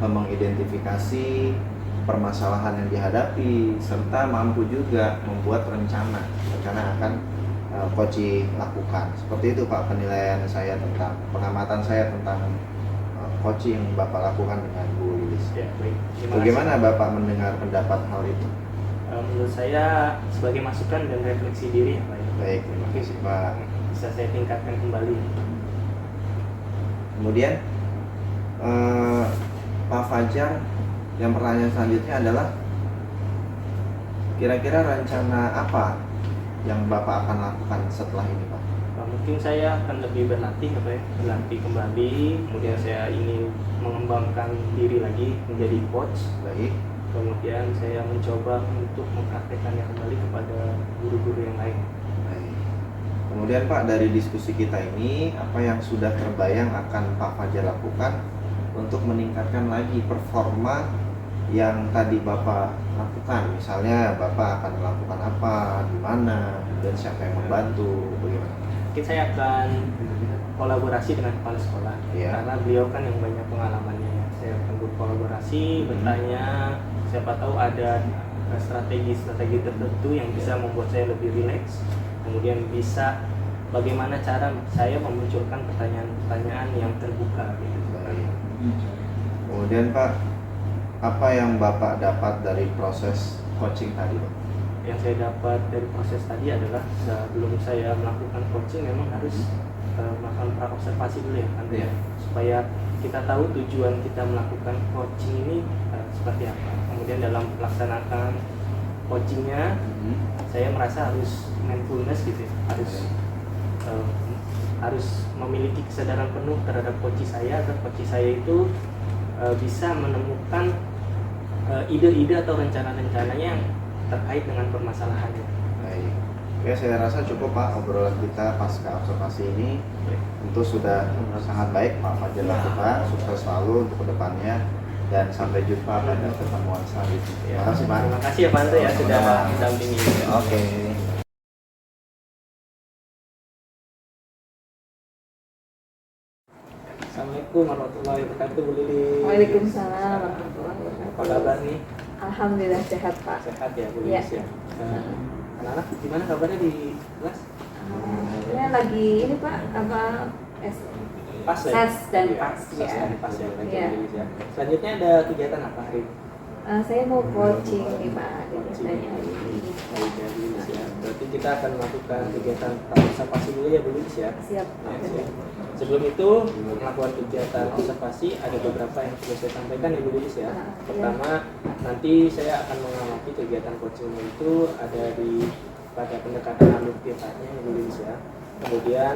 mengidentifikasi permasalahan yang dihadapi serta mampu juga membuat rencana akan coach lakukan. Seperti itu Pak penilaian saya tentang pengamatan saya tentang coaching yang Bapak lakukan dengan Bu Lilis. Ya, baik. Terima Bagaimana kasih. Bapak mendengar pendapat hal itu? Menurut saya sebagai masukan dan refleksi diri ya Pak ya. Baik, terima kasih Pak. Bisa saya tingkatkan kembali. Kemudian Pak Fajar, yang pertanyaan selanjutnya adalah kira-kira rencana apa yang Bapak akan lakukan setelah ini Pak? Mungkin saya akan lebih berlatih berlatih kembali. Kemudian saya ingin mengembangkan diri lagi menjadi coach. Baik. Kemudian saya mencoba untuk mempraktekannya kembali kepada guru-guru yang lain. Baik. Kemudian Pak, dari diskusi kita ini apa yang sudah terbayang akan Pak Fajar lakukan untuk meningkatkan lagi performa yang tadi Bapak lakukan? Misalnya Bapak akan melakukan apa, di mana, dan siapa yang membantu, bagaimana? Mungkin saya akan kolaborasi dengan kepala sekolah, Iya. karena beliau kan yang banyak pengalamannya ya. Saya akan berkolaborasi, bertanya, siapa tahu ada strategi-strategi tertentu yang bisa membuat saya lebih rileks. Kemudian bisa bagaimana cara saya memunculkan pertanyaan-pertanyaan yang terbuka gitu. Baik. Kemudian Pak, apa yang Bapak dapat dari proses coaching tadi Pak? Yang saya dapat dari proses tadi adalah sebelum saya melakukan coaching memang harus melakukan praobservasi dulu ya kan, Iya. supaya kita tahu tujuan kita melakukan coaching ini seperti apa. Kemudian dalam melaksanakan coachingnya, saya merasa harus mindfulness gitu, harus memiliki kesadaran penuh terhadap coach saya, agar coach saya itu bisa menemukan ide-ide atau rencana-rencananya yang terkait dengan permasalahannya. Baik. Ya, saya rasa cukup Pak obrolan kita pasca observasi ini. Tentu sudah sangat baik Pak Fajar lakukan. Sukses selalu untuk kedepannya dan sampai jumpa pada pertemuan selanjutnya. Terima kasih Pak. Terima kasih ya Pak Andre ya sudah mendampingi. Oke. Assalamualaikum warahmatullahi wabarakatuh, Bu Lili. Waalaikumsalam warahmatullahi wabarakatuh. Apa kabar nih? Alhamdulillah sehat Pak. Sehat ya Bu Lili ya. Anak-anak gimana kabarnya di kelas? Ya lagi ini Pak apa Pas ya? SAS dan Iya, pas, SAS ya. dan pas ya, baik, Iya. Bu Lili ya. Selanjutnya ada kegiatan apa hari ini? saya mau coaching nih Pak. Coaching. Ditanya hari ini. Baik ya, Bu Lili ya. Berarti kita akan melakukan kegiatan observasi dulu ya Bu Lili ya. Siap. Ya, siap. Sebelum itu melakukan kegiatan observasi ada beberapa yang sudah saya sampaikan ya Bu Lilis ya. Pertama, nanti saya akan mengamati kegiatan coaching itu ada di pada pendekatan alur pikirannya ya Bu Lilis ya. Kemudian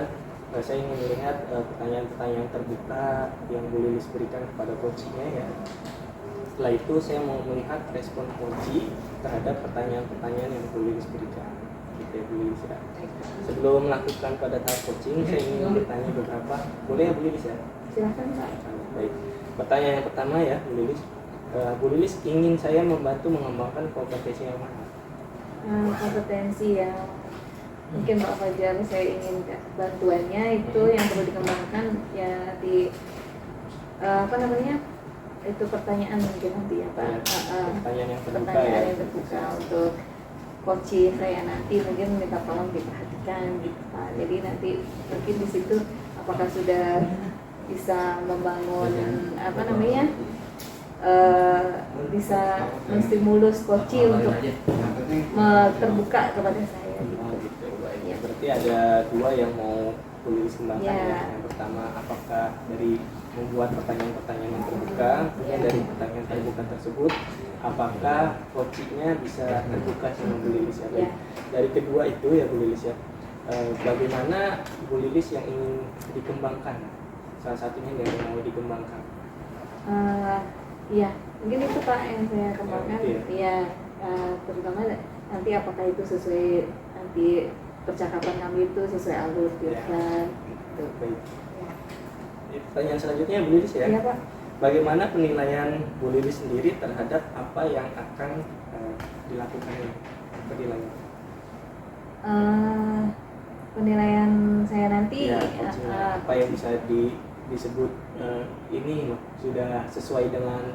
saya ingin melihat pertanyaan-pertanyaan terbuka yang Bu Lilis berikan kepada coachingnya ya. Setelah itu saya mau melihat respon coach terhadap pertanyaan-pertanyaan yang Bu Lilis berikan. Gitu ya Bu Lilis ya. Sebelum melakukan pada tahap coaching, saya ingin bertanya beberapa. Boleh ya Bu Lilis ya? Silakan Pak. Baik. Pertanyaan yang pertama ya Bu Lilis. Bu Lilis ingin saya membantu mengembangkan kompetensi yang mana? Kompetensi yang mungkin Pak Fajar saya ingin bantuannya itu yang perlu dikembangkan ya di apa namanya itu pertanyaan mungkin nanti ya Pak. Pertanyaan yang terbuka Pertanyaan ya. yang terbuka untuk coaching saya nanti mungkin minta tolong diperhatikan gitu Pak. Jadi nanti mungkin di situ apakah sudah bisa membangun apa namanya bisa menstimulus coaching untuk terbuka kepada saya gitu. Oh, gitu. Baik. Ya. Berarti ada dua yang mau Bu Lilis kembangkan Ya. ya. Yang pertama, apakah dari membuat pertanyaan-pertanyaan yang terbuka, kemudian dari pertanyaan terbuka tersebut apakah coachingnya bisa terbuka sama Bu Lilis ya. Baik. Ya. Dari kedua itu ya Bu Lilis ya, bagaimana Bu Lilis yang ingin dikembangkan, salah satunya yang mau dikembangkan? Iya, mungkin itu Pak yang saya kembangkan. Iya. Iya, terutama nanti apakah itu sesuai nanti percakapan kami itu sesuai alur pikiran. Gitu. Baik. Ya. Pertanyaan selanjutnya Bu Lilis ya. Iya Pak. Bagaimana penilaian Bu Lilis sendiri terhadap apa yang akan dilakukan ini? Apa nilainya? Penilaian saya nanti Ya, coachingnya. Apa yang bisa disebut ini loh, sudah sesuai dengan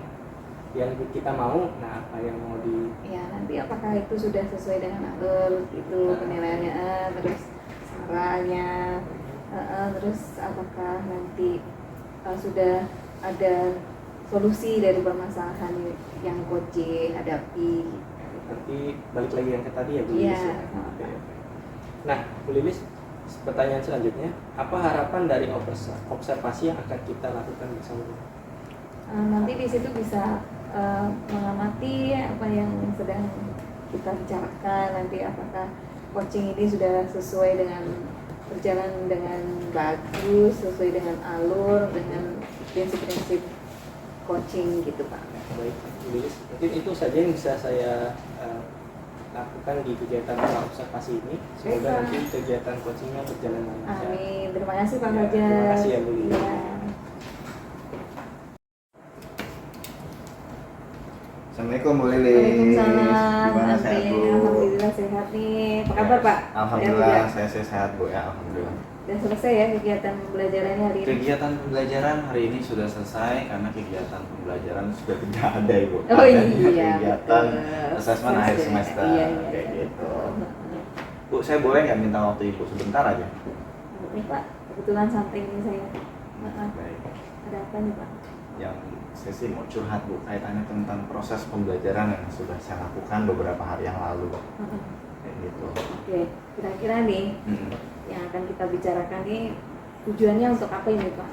yang kita mau. Nah, apa yang mau di ya nanti apakah itu sudah sesuai dengan alur itu penilaiannya, terus sarannya, terus apakah nanti sudah ada solusi dari permasalahan yang coaching hadapi. nanti balik lagi yang ke tadi ya Bu Iya. Lilis ya. Oke. Nah, Bu Lilis, pertanyaan selanjutnya, apa harapan dari observasi yang akan kita lakukan bersama? Nanti di situ bisa mengamati apa yang sedang kita bicarakan, nanti apakah coaching ini sudah sesuai dengan berjalan dengan bagus, sesuai dengan alur, dengan prinsip-prinsip coaching gitu Pak. Baik, Bu Lilis, mungkin itu saja yang bisa saya lakukan di kegiatan observasi ini. Semoga Baik, Pak. nanti kegiatan coachingnya berjalan lancar. Amin. Terima kasih Pak Ya, Fajar. terima kasih ya, Bu Lili. Iya. Assalamualaikum Bu Lilis. Waalaikumsalam. Gimana sehat Bu? Alhamdulillah sehat nih. Apa kabar Pak? Alhamdulillah saya sehat Bu ya. Alhamdulillah. Sudah selesai ya kegiatan pembelajarannya hari ini. Kegiatan pembelajaran hari ini sudah selesai karena kegiatan pembelajaran sudah tidak ada Ibu. Oh Adanya iya. kegiatan betul. asesmen akhir semester Iya, iya, kayak iya. gitu. Bu, saya boleh nggak minta waktu Ibu sebentar aja? Ini Pak, kebetulan santai ini saya. Baik. Ada apa nih Pak? Yang saya sih mau curhat Bu, kaitannya tentang proses pembelajaran yang sudah saya lakukan beberapa hari yang lalu. Kayak gitu. Oke, kira-kira nih yang akan kita bicarakan nih tujuannya untuk apa ini Pak?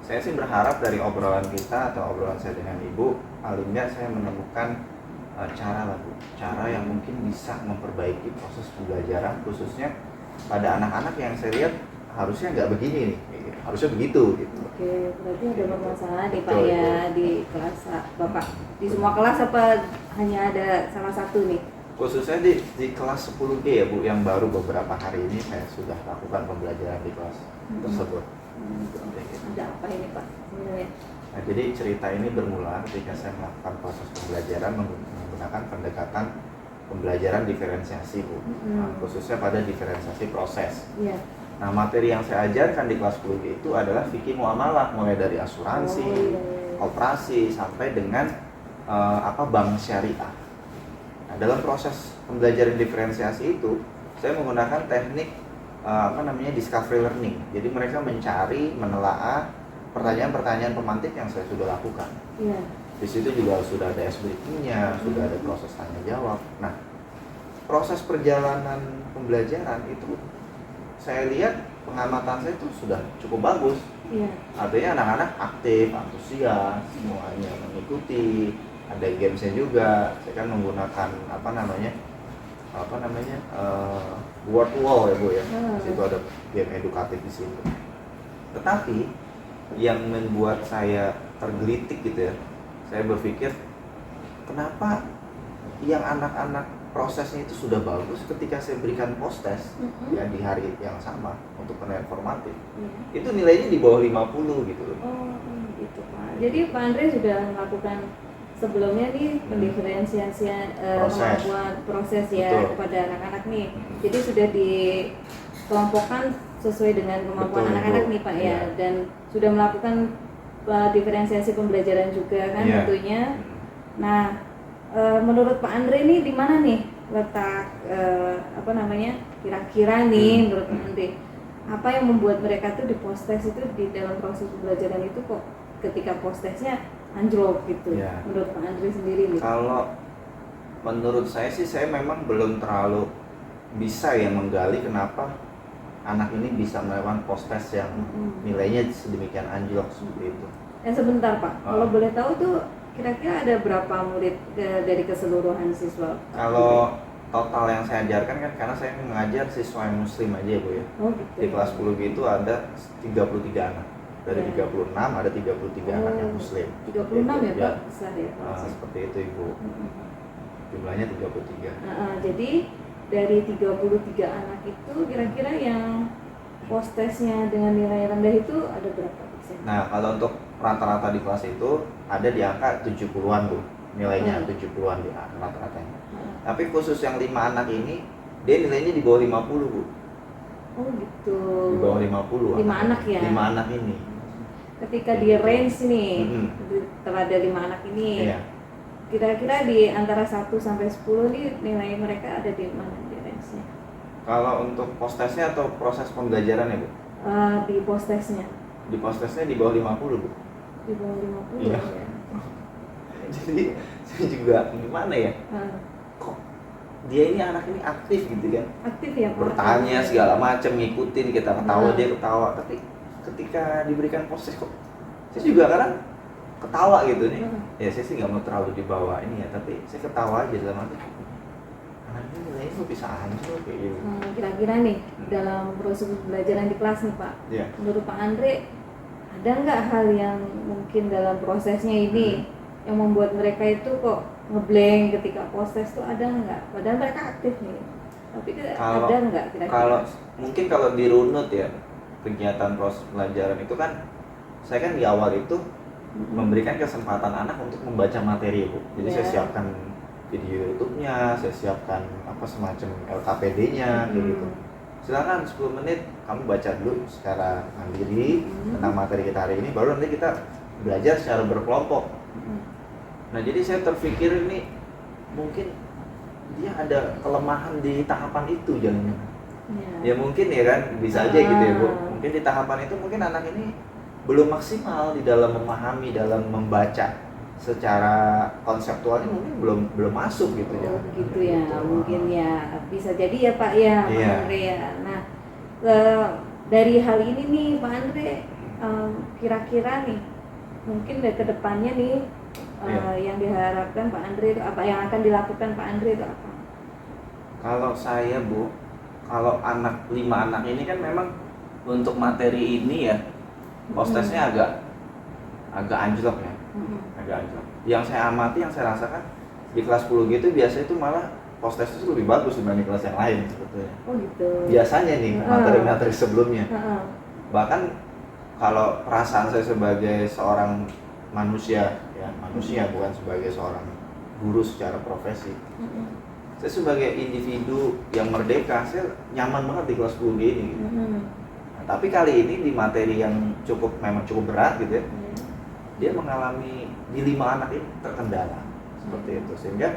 Saya sih berharap dari obrolan kita atau obrolan saya dengan Ibu, paling nggak saya menemukan cara lah Bu, cara yang mungkin bisa memperbaiki proses pembelajaran khususnya pada anak-anak yang saya lihat harusnya nggak begini nih, harusnya begitu gitu. Oke, berarti ada permasalahan nih Pak Betul, ya di kelas Bapak. Di semua kelas apa hanya ada salah satu nih? Khususnya di kelas 10G ya Bu, yang baru beberapa hari ini saya sudah lakukan pembelajaran di kelas tersebut. Ada apa ini Pak sebenarnya? Nah, jadi cerita ini bermula ketika saya melakukan proses pembelajaran menggunakan pendekatan pembelajaran diferensiasi Bu, nah, khususnya pada diferensiasi proses. Iya. Nah, materi yang saya ajarkan di kelas 10G itu adalah fikih muamalah, mulai dari asuransi, koperasi sampai dengan bank syariah. Nah, dalam proses pembelajaran diferensiasi itu, saya menggunakan teknik discovery learning. Jadi mereka mencari, menelaah pertanyaan-pertanyaan pemantik yang saya sudah lakukan. Iya. Di situ juga sudah ada SBT-nya, sudah ada proses tanya jawab. Nah, proses perjalanan pembelajaran itu saya lihat pengamatan saya itu sudah cukup bagus. Iya. Artinya anak-anak aktif, antusias, semuanya mengikuti. Ada gamesnya juga. Saya kan menggunakan word wall ya Bu ya. Di situ ada game edukatif di situ. Tetapi yang membuat saya tergelitik gitu ya, saya berpikir kenapa yang anak-anak prosesnya itu sudah bagus ketika saya berikan post test ya di hari yang sama untuk penilaian formatif, itu nilainya di bawah 50 gitu loh. Oh gitu Pak. Jadi Pak Andre sudah melakukan sebelumnya nih pendiferensiasian kemampuan proses ya. Betul. Kepada anak-anak nih. Jadi sudah dikelompokkan sesuai dengan kemampuan anak-anak nih Pak ya, dan sudah melakukan diferensiasi pembelajaran juga kan tentunya. Nah, menurut Pak Andre ini di mana nih letak kira-kira nih menurut Pak Andre apa yang membuat mereka tuh di post test itu di dalam proses pembelajaran itu kok ketika post testnya anjlok gitu menurut Pak Andre sendiri nih? Kalau menurut saya sih saya memang belum terlalu bisa ya menggali kenapa anak ini bisa melakukan post test yang nilainya sedemikian anjlok seperti itu. Sebentar Pak, kalau boleh tahu tuh kira-kira ada berapa murid dari keseluruhan siswa? Kalau total yang saya ajarkan kan karena saya mengajar siswa yang muslim aja ya Bu ya. Oh gitu. Di kelas 10G itu ada 33 anak. Dari 36 ada 33 anak yang muslim. 36 ya Pak? Besar ya Pak? Seperti itu Ibu. Jumlahnya 33. Jadi dari 33 anak itu kira-kira yang post testnya dengan nilai rendah itu ada berapa persen? Nah, kalau untuk rata-rata di kelas itu ada di angka 70-an Bu, nilainya 70-an di rata-ratanya. Tapi khusus yang 5 anak ini, dia nilainya di bawah 50 Bu. Oh gitu. Di bawah 50. 5 anak ya? 5 anak ini. Ketika di range nih, setelah ada 5 anak ini, kira-kira di antara 1 sampai 10 nih nilai mereka ada di mana di range-nya? Kalau untuk post testnya atau proses pembelajaran ya Bu? Di post testnya. Di post testnya di bawah 50 Bu. Di bawah 50 ya? Jadi saya juga gimana ya? Kok dia ini anak ini aktif gitu kan? Aktif ya Pak? Bertanya segala macam, ngikutin, kita ketawa dia ketawa. Tapi ketika diberikan post test kok saya juga kadang ketawa gitu nih. Ya saya sih nggak mau terlalu dibawa ini ya, tapi saya ketawa aja dalam arti anaknya nilainya kok bisa anjlok kayak gitu. Kira-kira nih dalam proses pembelajaran di kelas nih Pak, menurut Pak Andre ada nggak hal yang mungkin dalam prosesnya ini yang membuat mereka itu kok ngeblank ketika post test tuh ada nggak? Padahal mereka aktif nih, tapi ada nggak kira-kira? Kalau dirunut ya kegiatan proses pembelajaran itu kan saya kan di awal itu memberikan kesempatan anak untuk membaca materi Bu. Jadi saya siapkan video YouTube-nya, saya siapkan semacam LKPD-nya kayak gitu. Silakan 10 menit kamu baca dulu secara mandiri tentang materi kita hari ini, baru nanti kita belajar secara berkelompok. Nah, jadi saya terpikir ini mungkin dia ada kelemahan di tahapan itu jangan. Ya mungkin ya kan bisa aja gitu ya Bu. Mungkin di tahapan itu mungkin anak ini belum maksimal di dalam memahami, dalam membaca secara konseptualnya mungkin belum masuk gitu ya. Gitu ya, mungkin ya bisa jadi ya Pak ya, Pak Andre ya. Nah, dari hal ini nih Pak Andre Kira-kira nih mungkin dari kedepannya nih yang diharapkan Pak Andre itu apa, yang akan dilakukan Pak Andre itu apa? Kalau saya Bu, kalau 5 anak ini kan memang untuk materi ini ya postesnya agak anjlok ya, agak anjlok. Yang saya amati, yang saya rasakan di kelas 10 gitu biasanya itu malah postes itu lebih bagus dibanding kelas yang lain sebetulnya. Oh gitu. Biasanya nih materi-materi sebelumnya. Bahkan kalau perasaan saya sebagai seorang manusia ya, manusia bukan sebagai seorang guru secara profesi. Saya sebagai individu yang merdeka, saya nyaman banget di kelas 10 ini gitu. Nah, tapi kali ini di materi yang memang cukup berat gitu ya, dia mengalami di 5 anak ini terkendala seperti itu, sehingga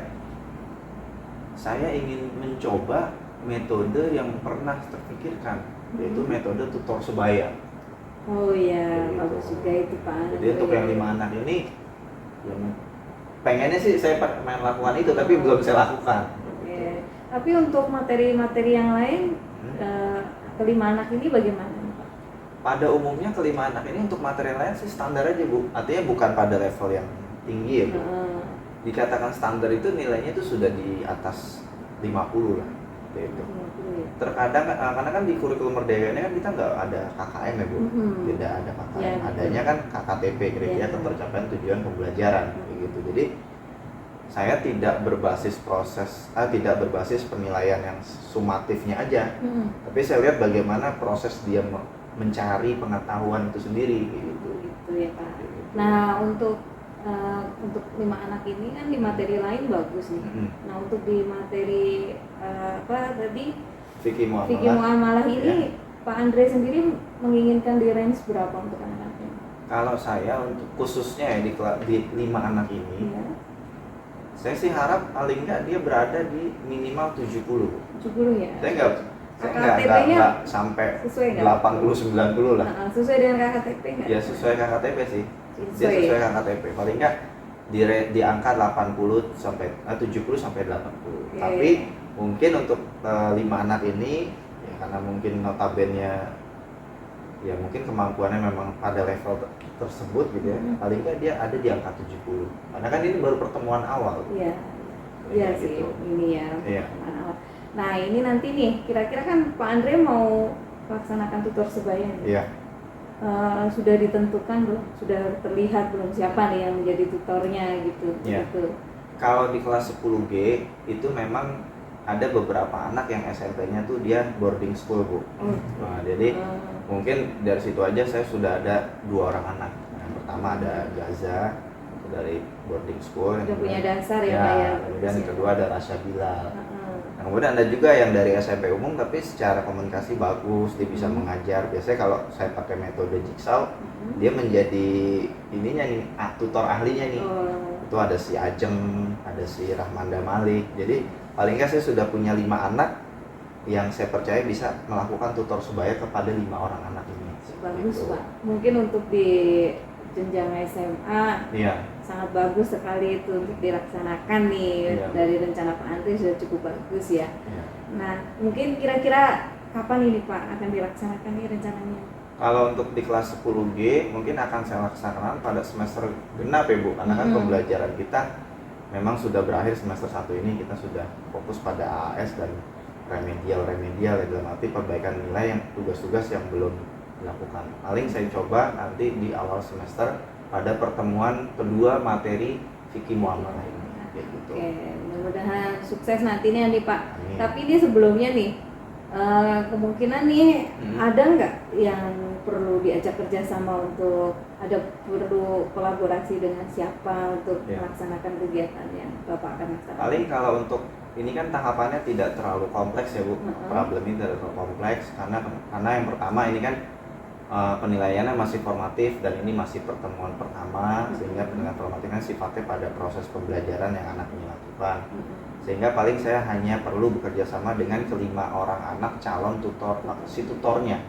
saya ingin mencoba metode yang pernah terpikirkan, yaitu metode tutor sebaya. Oh iya, Begitu. bagus juga itu Pak Andre. Jadi untuk yang 5 anak ini, yang pengennya sih saya pengen lakukan itu, tapi belum saya lakukan. Oke. Tapi untuk materi-materi yang lain, ke-5 anak ini bagaimana Pak? Pada umumnya ke-5 anak ini untuk materi lain sih standar aja Bu. Artinya bukan pada level yang tinggi ya Bu. Dikatakan standar itu nilainya itu sudah di atas 50 lah. Itu. Terkadang karena kan di kurikulum merdeka ini kan kita nggak ada KKM ya Bu. Tidak ada KKM. Ya, adanya kan KKTP, kriteria ketercapaian tujuan pembelajaran begitu. Jadi saya tidak berbasis tidak berbasis penilaian yang sumatifnya aja. Tapi saya lihat bagaimana proses dia mencari pengetahuan itu sendiri gitu. Gitu ya Pak. Nah, untuk 5 anak ini kan di materi lain bagus nih. Nah, untuk di materi apa tadi Fikih Muamalah ini Pak Andre sendiri menginginkan di range berapa untuk anak-anaknya? Kalau saya untuk khususnya ya di 5 anak ini, saya sih harap paling nggak dia berada di minimal 70. 70 ya? Saya nggak sampai 80-90 lah. Sesuai dengan KKTP nggak? Ya sesuai KKTP sih. Dia sesuai KKTP. Paling nggak di angka 70 sampai 80. Tapi mungkin untuk 5 anak ini ya karena mungkin notabene ya mungkin kemampuannya memang pada level tersebut gitu ya. Paling nggak dia ada di angka 70. Karena kan ini baru pertemuan awal. Iya sih, gitu. ini ya. Iya. Nah ini nanti nih, kira-kira kan Pak Andre mau melaksanakan tutor sebaya nih. Iya. Sudah ditentukan belum? Sudah terlihat belum siapa nih yang menjadi tutornya gitu? Iya. Gitu. Kalau di kelas 10G itu memang ada beberapa anak yang SMP-nya tuh dia boarding school Bu. Nah, jadi mungkin dari situ aja saya sudah ada 2 orang anak. Yang pertama ada Gaza dari boarding school. Sudah punya dasar ya Pak ya. Kemudian yang kedua ada Rasya Bilal. Nah, kemudian ada juga yang dari SMP umum tapi secara komunikasi bagus, dia bisa mengajar. Biasanya kalau saya pakai metode jigsaw, dia menjadi ininya nih, tutor ahlinya nih. Itu ada si Ajeng, ada si Rahmanda Malik. Jadi paling nggak saya sudah punya 5 anak yang saya percaya bisa melakukan tutor sebaya kepada 5 orang anak ini. Bagus gitu. Pak. Mungkin untuk di jenjang SMA sangat bagus sekali itu untuk dilaksanakan nih. Dari rencana Pak Andre sudah cukup bagus ya. Nah mungkin kira-kira kapan ini Pak akan dilaksanakan nih rencananya? Kalau untuk di kelas 10G mungkin akan saya laksanakan pada semester genap ya Bu, karena kan pembelajaran kita memang sudah berakhir semester 1 ini, kita sudah fokus pada AS dan remedial dalam arti perbaikan nilai yang tugas-tugas yang belum dilakukan. Paling saya coba nanti di awal semester pada pertemuan kedua materi fikih muamalah ini. Gitu. Oke, mudah-mudahan sukses nantinya nih Pak. Tapi ini sebelumnya nih kemungkinan nih ada nggak yang perlu diajak kerjasama untuk perlu kolaborasi dengan siapa untuk melaksanakan kegiatan yang Bapak akan laksanakan? Paling kalau untuk ini kan tahapannya tidak terlalu kompleks ya Bu, problem ini tidak terlalu kompleks karena yang pertama ini kan penilaiannya masih formatif dan ini masih pertemuan pertama sehingga penilaian formatifnya sifatnya pada proses pembelajaran yang anak ini lakukan. Sehingga paling saya hanya perlu bekerja sama dengan ke-5 orang anak calon tutornya.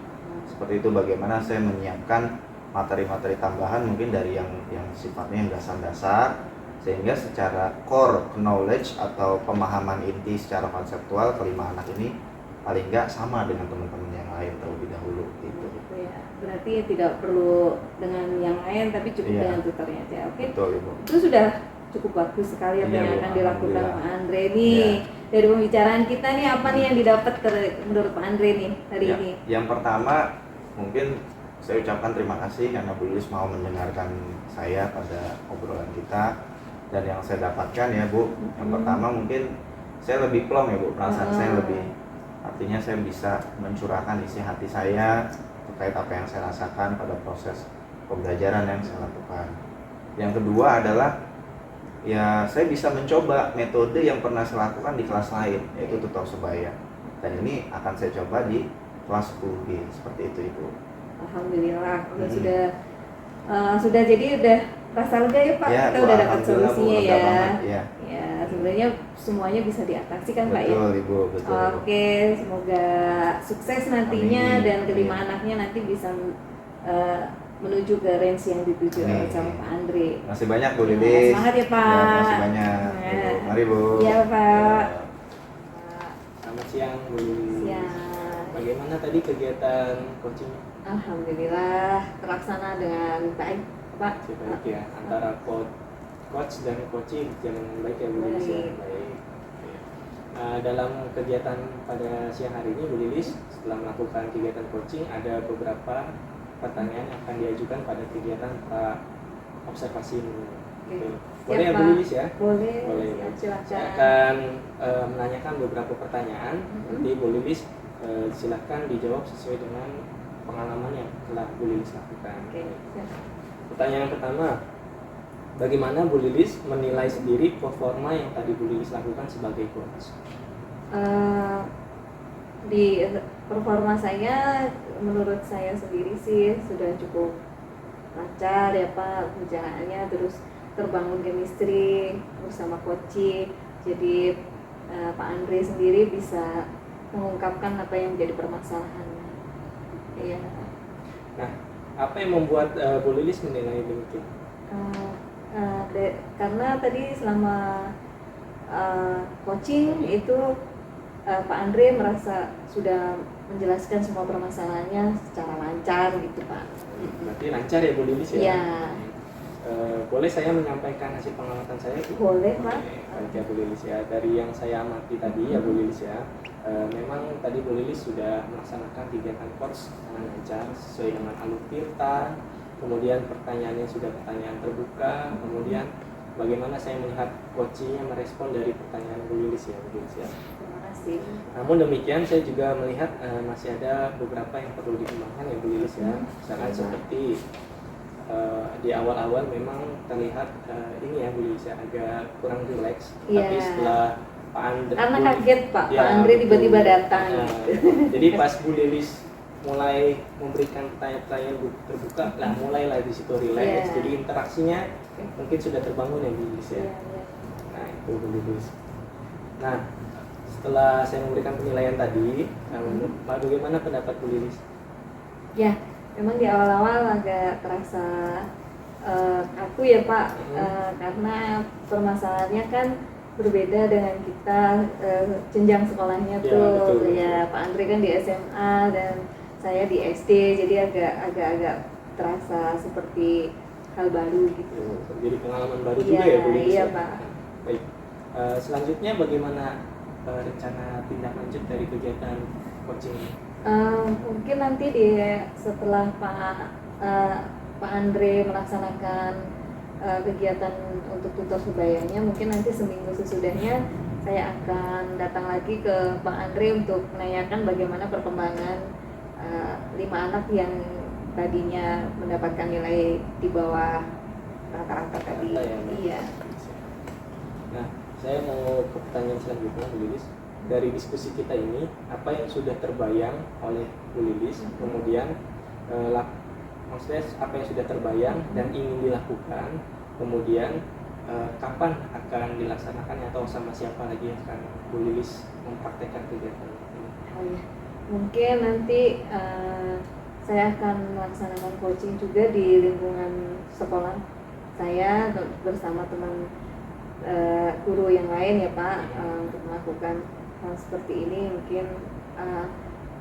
Seperti itu bagaimana saya menyiapkan materi-materi tambahan mungkin dari yang sifatnya yang dasar-dasar sehingga secara core knowledge atau pemahaman inti secara konseptual ke-5 anak ini paling nggak sama dengan teman-teman yang lain. lain terlebih dahulu gitu. Gitu ya. Berarti tidak perlu dengan yang lain tapi cukup Iya. dengan tutornya aja. Oke. Betul Ibu. Itu sudah cukup bagus sekali apa Iya, yang Bu. akan dilakukan Alhamdulillah. Pak Andre nih. Iya. Dari pembicaraan kita nih apa nih yang didapat menurut Pak Andre nih hari Ya, ini? yang pertama mungkin saya ucapkan terima kasih karena Bu Lilis mau mendengarkan saya pada obrolan kita, dan yang saya dapatkan ya Bu, yang pertama mungkin saya lebih plong ya Bu, perasaan saya lebih, artinya saya bisa mencurahkan isi hati saya terkait apa yang saya rasakan pada proses pembelajaran yang saya lakukan. Yang kedua adalah ya saya bisa mencoba metode yang pernah saya lakukan di kelas lain, yaitu tutor sebaya, dan ini akan saya coba di kelas 10G seperti itu Ibu. Alhamdulillah sudah jadi udah rasa lega ya Pak, Ya, kita Bu, udah dapat alhamdulillah, Bu, solusinya lega ya. banget, ya. Ya sebenarnya semuanya bisa diatasi kan Pak ya. Betul Ibu, betul Ibu. Oke, semoga sukses nantinya. Amin. Dan kelima Amin. anaknya nanti bisa menuju ke range yang dituju Amin. sama Pak Andre. Masih banyak Bu Ya, Lilis. semangat ya, Pak. Ya, masih banyak. Ya. Bu. Mari Bu. Iya Pak. Selamat siang Bu Lilis. Siang. Bagaimana tadi kegiatan coaching? Alhamdulillah terlaksana dengan baik Pak. Baik ya, antara coach dan coaching berjalan dengan baik ya Bu Lilis ya. Baik. Baik. Dalam kegiatan pada siang hari ini Bu Lilis setelah melakukan kegiatan coaching ada beberapa pertanyaan yang akan diajukan pada kegiatan observasi ini. Oke. Boleh ya Siap, Bu Pak. Lilis ya? Boleh. Boleh. Siap, silakan. Saya akan menanyakan beberapa pertanyaan. Nanti Bu Lilis silakan dijawab sesuai dengan pengalaman yang telah Bu Lilis lakukan. Oke. Siap. Pertanyaan yang pertama, bagaimana Bu Lilis menilai sendiri performa yang tadi Bu Lilis lakukan sebagai coach? Di performa saya, menurut saya sendiri sih sudah cukup lancar ya Pak perjalanannya, terus terbangun chemistry bersama coaching. Jadi Pak Andre sendiri bisa mengungkapkan apa yang menjadi permasalahannya. Iya. Nah, apa yang membuat Bu Lilis menilai demikian? Karena tadi selama coaching itu Pak Andre merasa sudah menjelaskan semua permasalahannya secara lancar gitu Pak. Berarti lancar ya Bu Lilis ya? Iya. Boleh saya menyampaikan hasil pengamatan saya? Bu? Boleh Pak. Baik ya Bu Lilis ya. Dari yang saya amati tadi ya Bu Lilis ya, memang tadi Bu Lilis sudah melaksanakan kegiatan coach dengan lancar sesuai dengan alur tirta. Kemudian pertanyaannya sudah pertanyaan terbuka. Kemudian bagaimana saya melihat coachingnya merespon dari pertanyaan Bu Lilis ya Bu Lilis ya. Terima kasih. Namun demikian saya juga melihat masih ada beberapa yang perlu dikembangkan ya Bu Lilis ya. Misalkan seperti di awal-awal memang terlihat ini ya Bu Lilis ya agak kurang rileks. Iya. Tapi setelah Pak Andre Karena kaget Pak, Ya, Pak Andre betul. tiba-tiba datang. Jadi pas Bu Lilis mulai memberikan pertanyaan-pertanyaan terbuka, lah mulailah di situ rileks. Iya. Jadi interaksinya mungkin sudah terbangun ya Bu Lilis ya. Iya, iya. Nah itu Bu Lilis. Nah setelah saya memberikan penilaian tadi, bagaimana pendapat Bu Lilis? Ya, memang di awal-awal agak terasa kaku ya Pak, karena permasalahannya kan berbeda dengan kita jenjang sekolahnya Ya, tuh. betul. Ya, Pak Andre kan di SMA dan saya di SD, jadi agak terasa seperti hal baru gitu. Jadi pengalaman baru Iya, juga ya Bu Lilis iya, ya? Pak. Baik. Selanjutnya bagaimana rencana tindak lanjut dari kegiatan coaching ini? Mungkin nanti setelah Pak Andre melaksanakan kegiatan untuk tutor sebayanya, mungkin nanti seminggu sesudahnya saya akan datang lagi ke Pak Andre untuk menanyakan bagaimana perkembangan 5 anak yang tadinya mendapatkan nilai di bawah rata-rata tadi. Rata ya, Mbak? Iya. Nah, saya mau ke pertanyaan selanjutnya Bu Lilis. Dari diskusi kita ini, apa yang sudah terbayang oleh Bu Lilis, kemudian maksudnya apa yang sudah terbayang dan ingin dilakukan, kemudian kapan akan dilaksanakannya atau sama siapa lagi yang akan Bu Lilis mempraktekkan kegiatan ini? Oh ya, mungkin nanti saya akan melaksanakan coaching juga di lingkungan sekolah saya bersama teman guru yang lain ya Pak, untuk melakukan hal seperti ini. Mungkin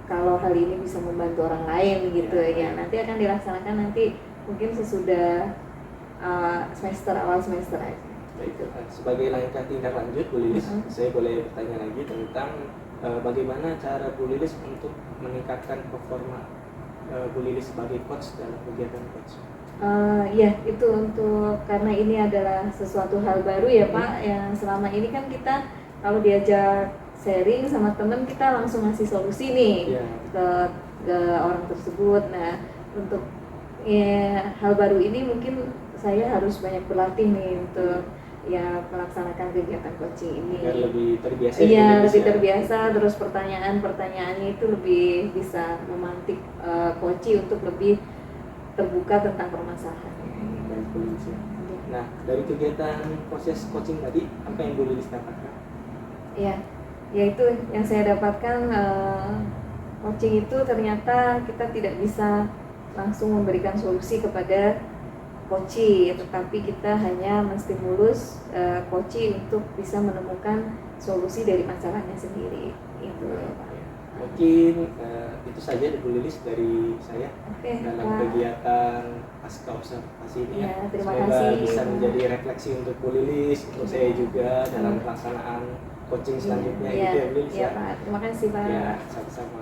kalau hal ini bisa membantu orang lain gitu ya. Nanti akan dilaksanakan nanti mungkin sesudah awal semester aja. Baik, sebagai langkah tindak lanjut Bu Lilis, saya boleh bertanya lagi tentang bagaimana cara Bu Lilis untuk meningkatkan performa Bu Lilis sebagai coach dalam kegiatan coach. Ya itu untuk karena ini adalah sesuatu hal baru ya Pak, yang selama ini kan kita kalau diajak sharing sama temen kita langsung ngasih solusi nih ke orang tersebut. Nah untuk hal baru ini mungkin saya harus banyak berlatih nih untuk ya melaksanakan kegiatan coaching ini. Agar lebih terbiasa. Iya, lebih terbiasa, terus pertanyaannya itu lebih bisa memantik coach untuk lebih terbuka tentang permasalahan. Baik, Bu Lilis. Nah, dari kegiatan proses coaching tadi, apa yang Bu Lilis dapatkan? Iya, yaitu yang saya dapatkan, coaching itu ternyata kita tidak bisa langsung memberikan solusi kepada coach, tetapi kita hanya menstimulus coach untuk bisa menemukan solusi dari masalahnya sendiri. Itu Pak. Mungkin itu saja Bu Lilis dari saya dalam Pak. kegiatan pasca observasi ini. Ya, terima Semoga kasih. bisa menjadi refleksi untuk Bu Lilis, untuk saya juga dalam pelaksanaan coaching selanjutnya gitu ya Bu Lilis. Iya Pak, terima kasih Pak. Ya, sama-sama.